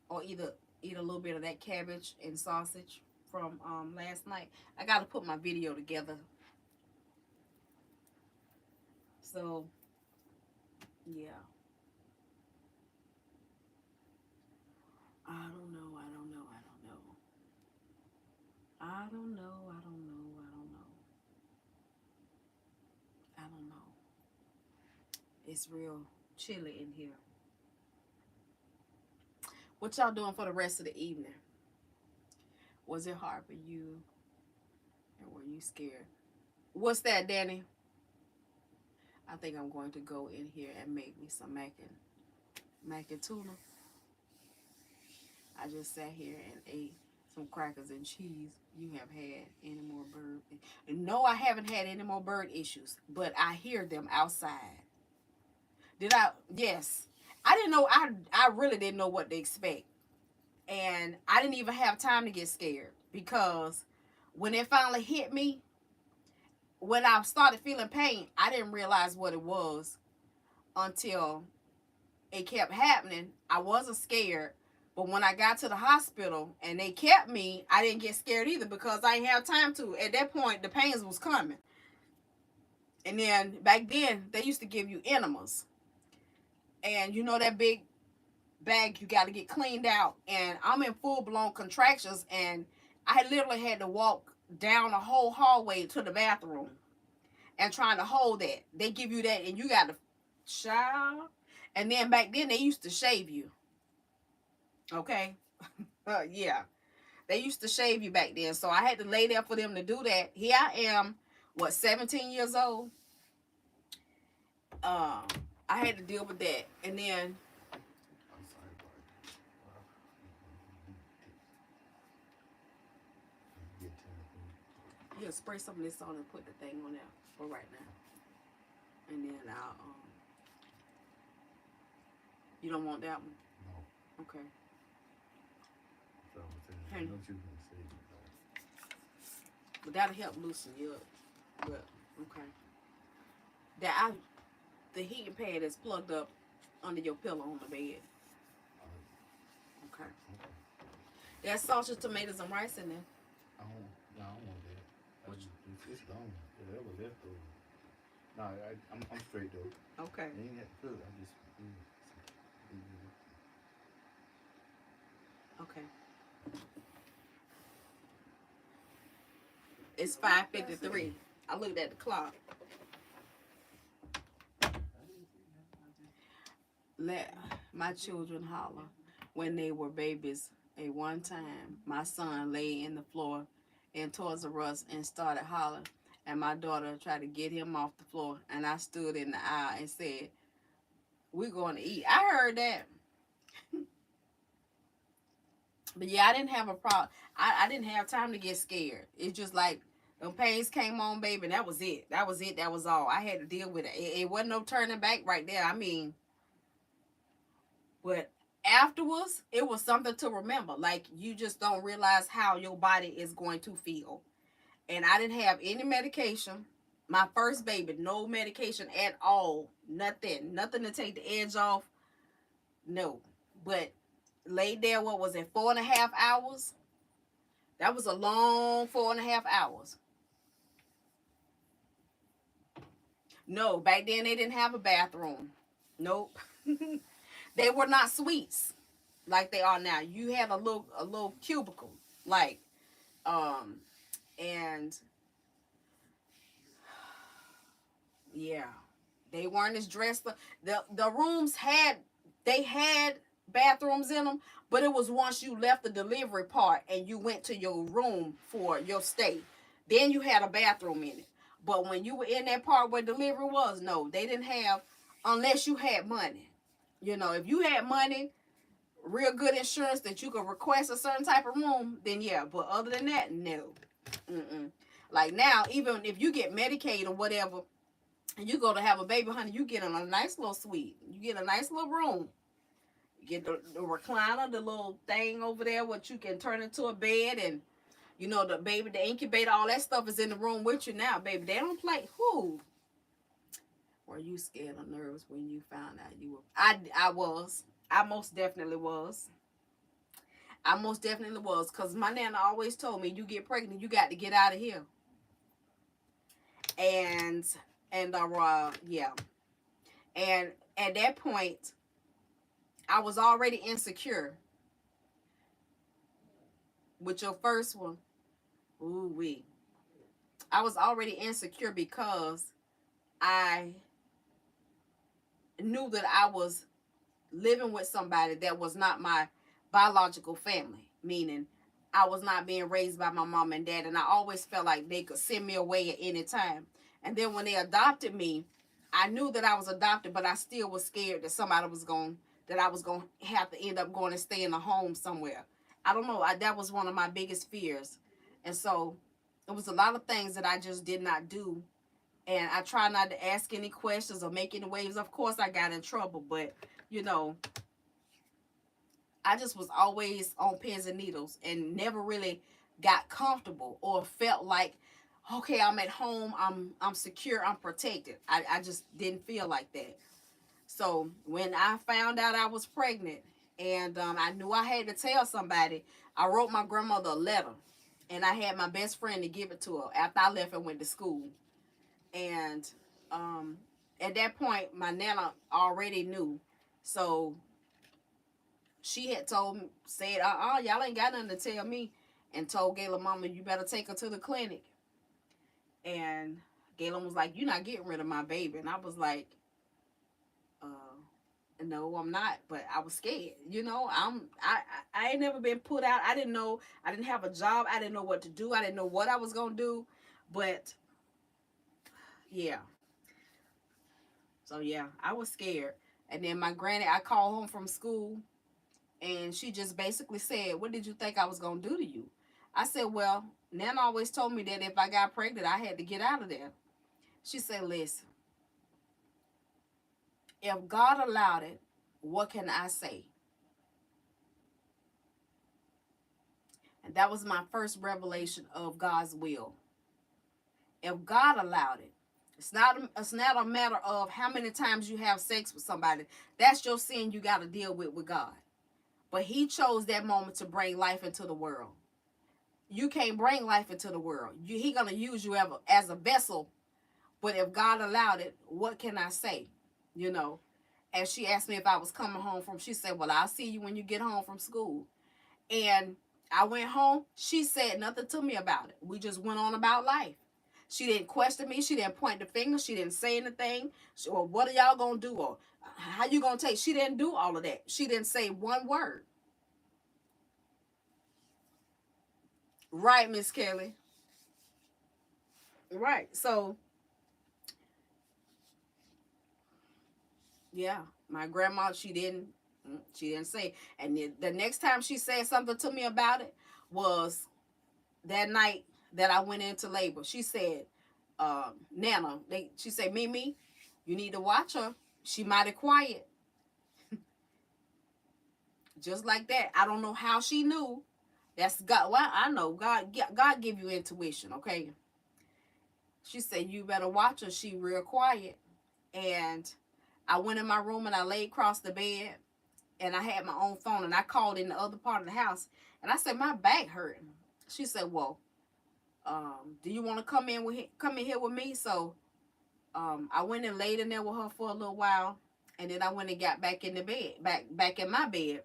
or either eat a little bit of that cabbage and sausage from last night. I got to put my video together. So, yeah. I don't know. I don't know. I don't know. I don't know. I don't know. I don't know. I don't know. It's real chilly in here. What y'all doing for the rest of the evening? Was it hard for you? Or were you scared? What's that, Danny? I think I'm going to go in here and make me some mac and tuna. I just sat here and ate some crackers and cheese. You have had any more bird? No, I haven't had any more bird issues, but I hear them outside. Did I? Yes. I didn't know. I really didn't know what to expect. And I didn't even have time to get scared because when it finally hit me, when I started feeling pain, I didn't realize what it was until it kept happening. I wasn't scared. But when I got to the hospital and they kept me, I didn't get scared either because I didn't have time to. At that point, the pains was coming. And then back then, they used to give you enemas. And you know that big bag you got to get cleaned out. And I'm in full-blown contractions. And I literally had to walk down a whole hallway to the bathroom and trying to hold that. They give you that and you got to shower. And then back then, they used to shave you. Okay? Yeah. They used to shave you back then. So I had to lay there for them to do that. Here I am, 17 years old? I had to deal with that. And then... I'm sorry, Bart. Yeah, spray some of this on and put the thing on there for right now. And then I'll... You don't want that one? No. Okay. So I Hey. know what you were going to say. But that'll help loosen you up. But, okay. The heating pad is plugged up under your pillow on the bed. Okay. There's sausage, tomatoes, and rice in there. I don't want that. It's gone. Yeah, that was leftover. No, I'm straight though. Okay. I ain't had to cook. I just. Okay. It's 5:53. I looked at the clock. Let my children holler when they were babies. At one time, my son lay in the floor in Toys R Us and started hollering, and my daughter tried to get him off the floor, and I stood in the aisle and said, "We're going to eat." I heard that. But yeah, I didn't have a problem. I didn't have time to get scared. It's just like the pains came on, baby, and that was it. That was it. That was all. I had to deal with it. It wasn't no turning back right there. I mean, but afterwards, it was something to remember. Like, you just don't realize how your body is going to feel. And I didn't have any medication. My first baby, no medication at all. Nothing. Nothing to take the edge off. No. But laid there, what was it, 4.5 hours? That was a long 4.5 hours. No, back then they didn't have a bathroom. Nope. They were not suites like they are now. You had a little cubicle, like, and yeah, they weren't as dressed. The rooms had bathrooms in them, but it was once you left the delivery part and you went to your room for your stay, then you had a bathroom in it. But when you were in that part where delivery was, no, they didn't have, unless you had money. You know, if you had money, real good insurance that you could request a certain type of room, then yeah. But other than that, no. Like now, even if you get Medicaid or whatever, and you go to have a baby, honey, you get in a nice little suite. You get a nice little room. You get the recliner, the little thing over there, what you can turn into a bed, and You know, the baby, the incubator, all that stuff is in the room with you now, baby. They don't play. Who? Were you scared or nervous when you found out you were? I was. I most definitely was. I most definitely was. Because my nana always told me, you get pregnant, you got to get out of here. And, yeah. And at that point, I was already insecure with your first one. Ooh wee. I was already insecure because I knew that I was living with somebody that was not my biological family, meaning I was not being raised by my mom and dad, and I always felt like they could send me away at any time. And then when they adopted me, I knew that I was adopted, but I still was scared that I was going to have to end up going and stay in a home somewhere. I don't know. That was one of my biggest fears. And so it was a lot of things that I just did not do. And I try not to ask any questions or make any waves. Of course, I got in trouble, but, you know, I just was always on pins and needles and never really got comfortable or felt like, okay, I'm at home, I'm secure, I'm protected. I just didn't feel like that. So when I found out I was pregnant and I knew I had to tell somebody, I wrote my grandmother a letter and I had my best friend to give it to her after I left and went to school. And at that point, my nana already knew. So she had said, y'all ain't got nothing to tell me. And told Gayla mama, you better take her to the clinic. And Gayla was like, you're not getting rid of my baby. And I was like, no, I'm not. But I was scared. You know, I ain't never been put out. I didn't know. I didn't have a job. I didn't know what to do. I didn't know what I was going to do. But, yeah. So, yeah, I was scared. And then my granny, I called home from school. And she just basically said, what did you think I was going to do to you? I said, well, Nana always told me that if I got pregnant, I had to get out of there. She said, listen, if God allowed it, what can I say? And that was my first revelation of God's will. If God allowed it, it's not a matter of how many times you have sex with somebody. That's your sin you got to deal with God. But he chose that moment to bring life into the world. You can't bring life into the world. He going to use you as a vessel. But if God allowed it, what can I say? You know. And she asked me if I was coming home she said, well, I'll see you when you get home from school. And I went home. She said nothing to me about it. We just went on about life. She didn't question me. She didn't point the finger. She didn't say anything. Or what are y'all going to do? Or how you going to take? She didn't do all of that. She didn't say one word. Right, Miss Kelly. Right. So, yeah, my grandma, she didn't say. And the next time she said something to me about it was that night that I went into labor. She said, Nana, she said, Mimi, you need to watch her. She mighty quiet. Just like that. I don't know how she knew. That's God. Well, I know God give you intuition, okay? She said, you better watch her. She real quiet. And I went in my room and I laid across the bed and I had my own phone and I called in the other part of the house and I said, my back hurting. She said, well, do you want to come in here with me? So I went and laid in there with her for a little while and then I went and got back in the bed, back in my bed,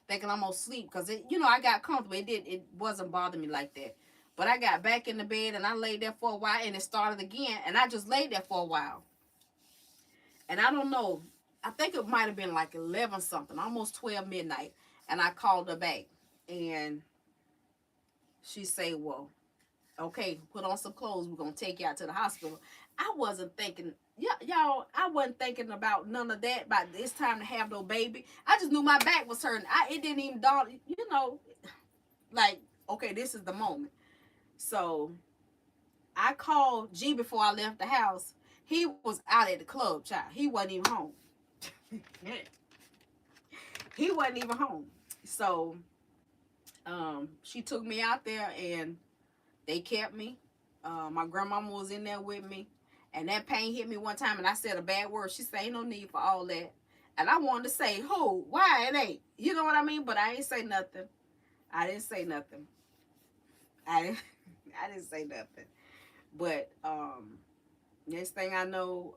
thinking I'm gonna sleep because I got comfortable. It wasn't bothering me like that. But I got back in the bed and I laid there for a while and it started again and I just laid there for a while. And I don't know, I think it might have been like 11 something, almost 12 midnight. And I called her back and she said, well, okay, put on some clothes. We're going to take you out to the hospital. I wasn't thinking, y'all, I wasn't thinking about none of that, about it's time to have no baby. I just knew my back was hurting. It didn't even dawn, like, okay, this is the moment. So I called G before I left the house. He was out at the club, child. He wasn't even home. He wasn't even home. So she took me out there and They kept me. My grandmama was in there with me. And that pain hit me one time and I said a bad word. She said, ain't no need for all that. And I wanted to say, who? Why it ain't? You know what I mean? But I ain't say nothing. I didn't say nothing. I didn't, I didn't say nothing. But next thing I know,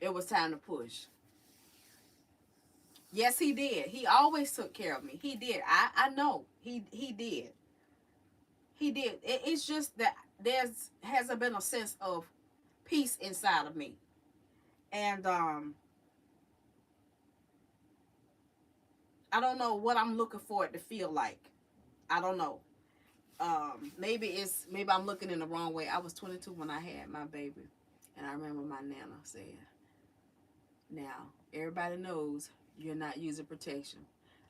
it was time to push. Yes, he did. He always took care of me. He did. I know. He did. He did. It's just that there's hasn't been a sense of peace inside of me. And I don't know what I'm looking for it to feel like. I don't know. Maybe I'm looking in the wrong way. I was 22 when I had my baby. And I remember my nana saying, now, everybody knows you're not using protection.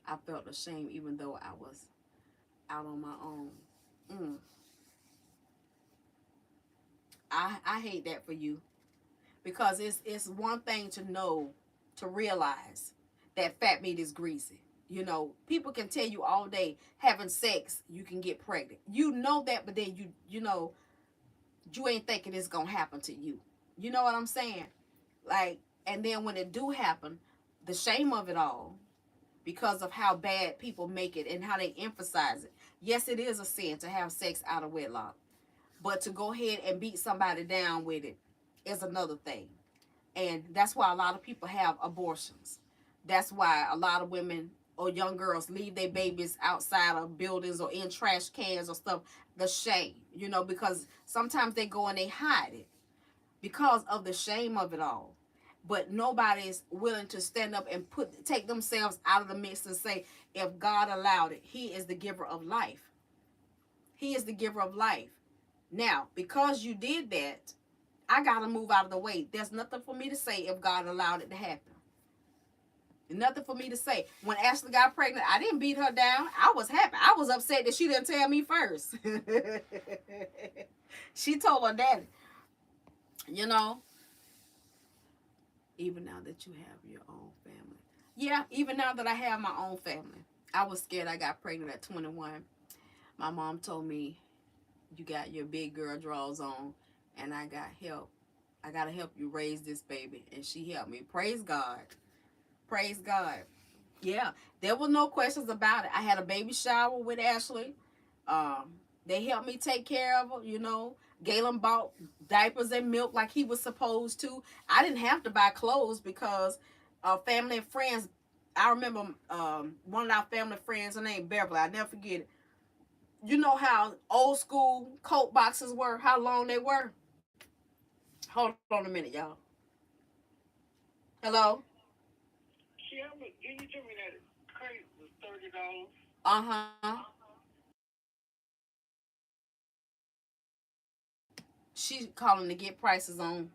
I felt ashamed even though I was out on my own. Mm. I hate that for you. Because it's one thing to know, to realize that fat meat is greasy. You know, people can tell you all day having sex you can get pregnant. You know that, but then you know you ain't thinking it's gonna happen to you. You know what I'm saying? Like, and then when it do happen, the shame of it all, because of how bad people make it and how they emphasize it. Yes, it is a sin to have sex out of wedlock, but to go ahead and beat somebody down with it is another thing. And that's why a lot of people have abortions. That's why a lot of women or young girls leave their babies outside of buildings or in trash cans or stuff. The shame, you know, because sometimes they go and they hide it because of the shame of it all. But nobody's willing to stand up and take themselves out of the mix and say, if God allowed it, he is the giver of life. He is the giver of life. Now, because you did that, I got to move out of the way. There's nothing for me to say if God allowed it to happen. Nothing for me to say. When Ashley got pregnant, I didn't beat her down. I was happy. I was upset that she didn't tell me first. She told her daddy. You know, even now that you have your own family. Yeah, even now that I have my own family. I was scared I got pregnant at 21. My mom told me, you got your big girl drawers on, and I got help. I got to help you raise this baby. And she helped me. Praise God. Praise God. Yeah, there were no questions about it. I had a baby shower with Ashley. Um, they helped me take care of her, you know. Galen bought diapers and milk like he was supposed to. I didn't have to buy clothes because family and friends. I remember one of our family friends, her name Beverly. I never forget it. You know how old school coat boxes were, how long they were? Hold on a minute, y'all. Hello? Yeah, but did you tell me that crate was $30? Uh-huh. She's calling to get prices on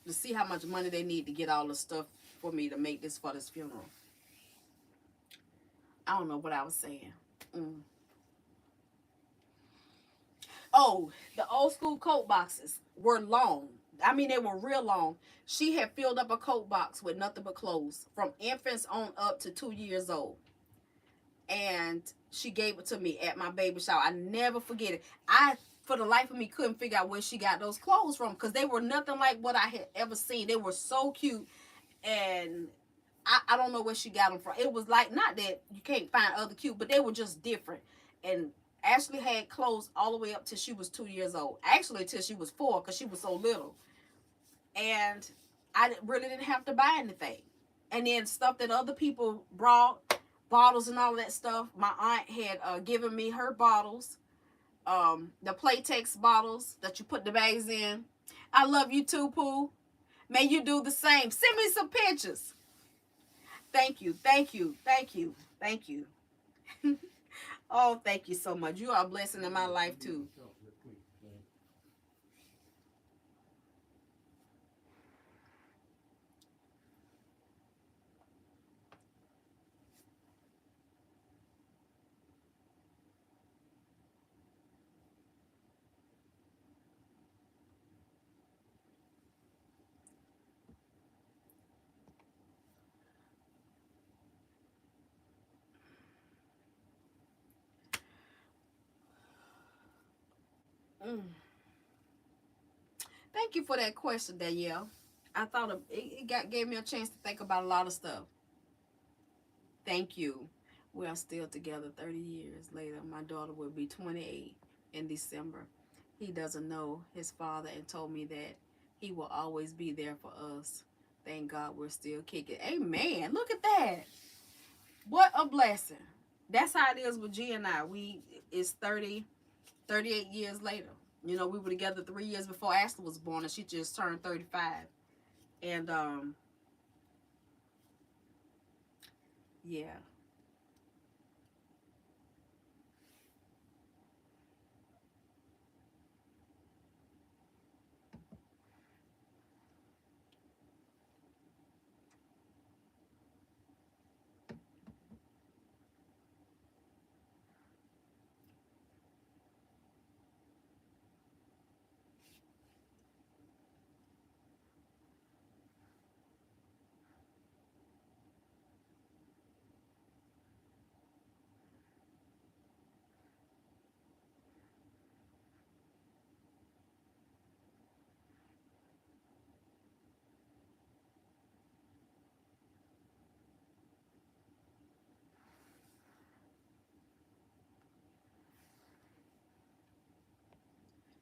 to see how much money they need to get all the stuff for me to make this for this funeral. I don't know what I was saying. Mm. Oh, the old school coat boxes were long. I mean, they were real long. She had filled up a coat box with nothing but clothes from infants on up to 2 years old. And she gave it to me at my baby shower. I never forget it. I, for the life of me, couldn't figure out where she got those clothes from because they were nothing like what I had ever seen. They were so cute. And I don't know where she got them from. It was like, not that you can't find other cute, but they were just different. And Ashley had clothes all the way up till she was 2 years old. Actually, till she was 4 because she was so little. And I really didn't have to buy anything. And then stuff that other people brought, bottles and all that stuff. My aunt had given me her bottles, the Playtex bottles that you put the bags in. I love you too, Pooh. May you do the same. Send me some pictures. Thank you, thank you, thank you, thank you. Oh, thank you so much. You are a blessing in my life too. Thank you for that question, Danielle. I thought gave me a chance to think about a lot of stuff. Thank you. We are still together 30 years later. My daughter will be 28 in December. He doesn't know his father and told me that he will always be there for us. Thank God we're still kicking. Amen. Look at that. What a blessing. That's how it is with G and I. It's 38 years later. You know, we were together 3 years before Ashley was born, and she just turned 35. And yeah.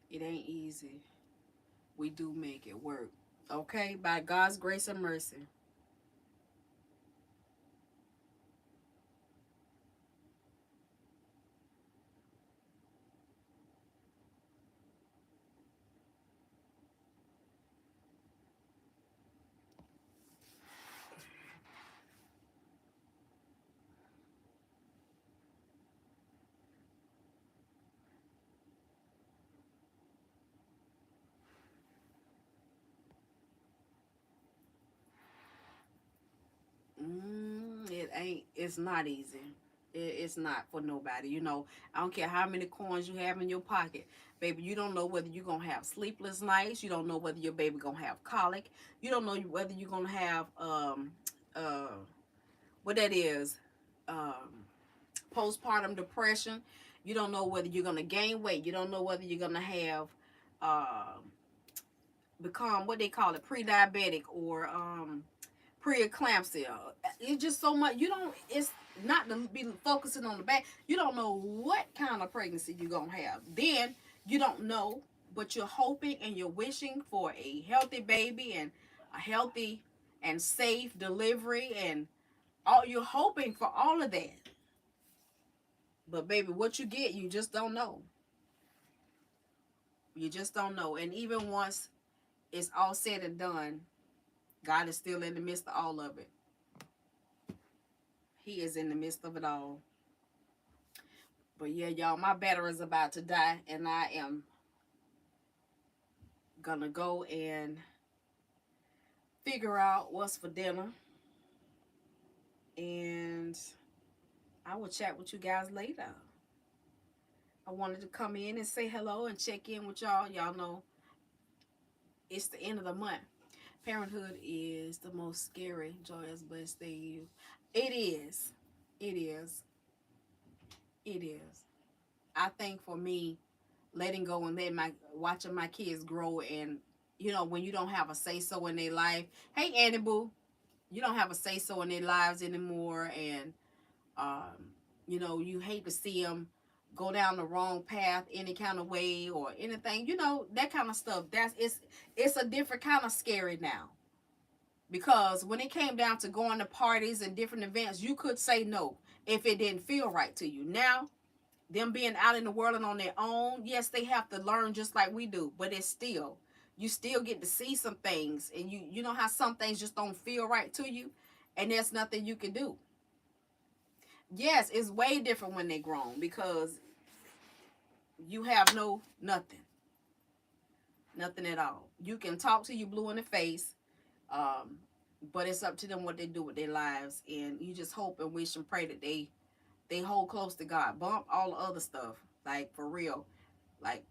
It ain't easy. We do make it work. Okay? By God's grace and mercy. It's not easy. It's not for nobody. You know, I don't care how many coins you have in your pocket. Baby, you don't know whether you're going to have sleepless nights. You don't know whether your baby going to have colic. You don't know whether you're going to have, uh, what that is, postpartum depression. You don't know whether you're going to gain weight. You don't know whether you're going to have, uh, become, what they call it, pre-diabetic or, preeclampsia. It's just so much. You don't. It's not to be focusing on the back. You don't know what kind of pregnancy you're gonna have. Then you don't know, but you're hoping and you're wishing for a healthy baby and a healthy and safe delivery and all. You're hoping for all of that. But baby, what you get, you just don't know. You just don't know. And even once it's all said and done, God is still in the midst of all of it. He is in the midst of it all. But yeah, y'all, my battery's about to die, and I am gonna go and figure out what's for dinner. And I will chat with you guys later. I wanted to come in and say hello and check in with y'all. Y'all know it's the end of the month. Parenthood is the most scary, joyous, blessed thing. It is. It is. It is. I think for me, letting go and watching my kids grow, and you know, when you don't have a say so in their life. Hey, Annie Boo, you don't have a say so in their lives anymore, and um, you know, you hate to see them go down the wrong path any kind of way or anything. You know, that kind of stuff. It's a different kind of scary now. Because when it came down to going to parties and different events, you could say no if it didn't feel right to you. Now, them being out in the world and on their own, yes, they have to learn just like we do, but it's still, you still get to see some things, and you know how some things just don't feel right to you, and there's nothing you can do. Yes, it's way different when they're grown because you have nothing at all. You can talk to you blue in the face, um, but it's up to them what they do with their lives, and you just hope and wish and pray that they hold close to God. Bump all the other stuff, like for real. Like,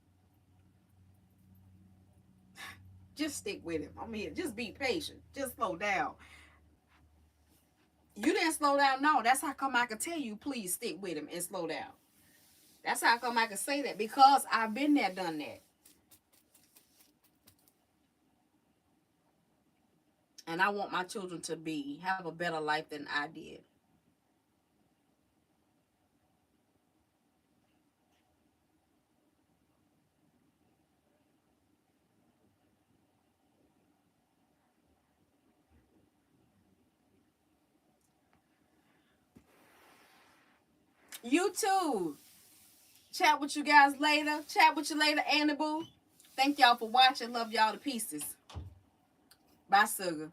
just stick with him. I mean, just be patient. Just slow down. You didn't slow down. No, that's how come I could tell you, please stick with him and slow down. That's how come I can say that, because I've been there, done that. And I want my children to have a better life than I did. You too. Chat with you guys later. Chat with you later, Annie Boo. Thank y'all for watching. Love y'all to pieces. Bye, Sugar.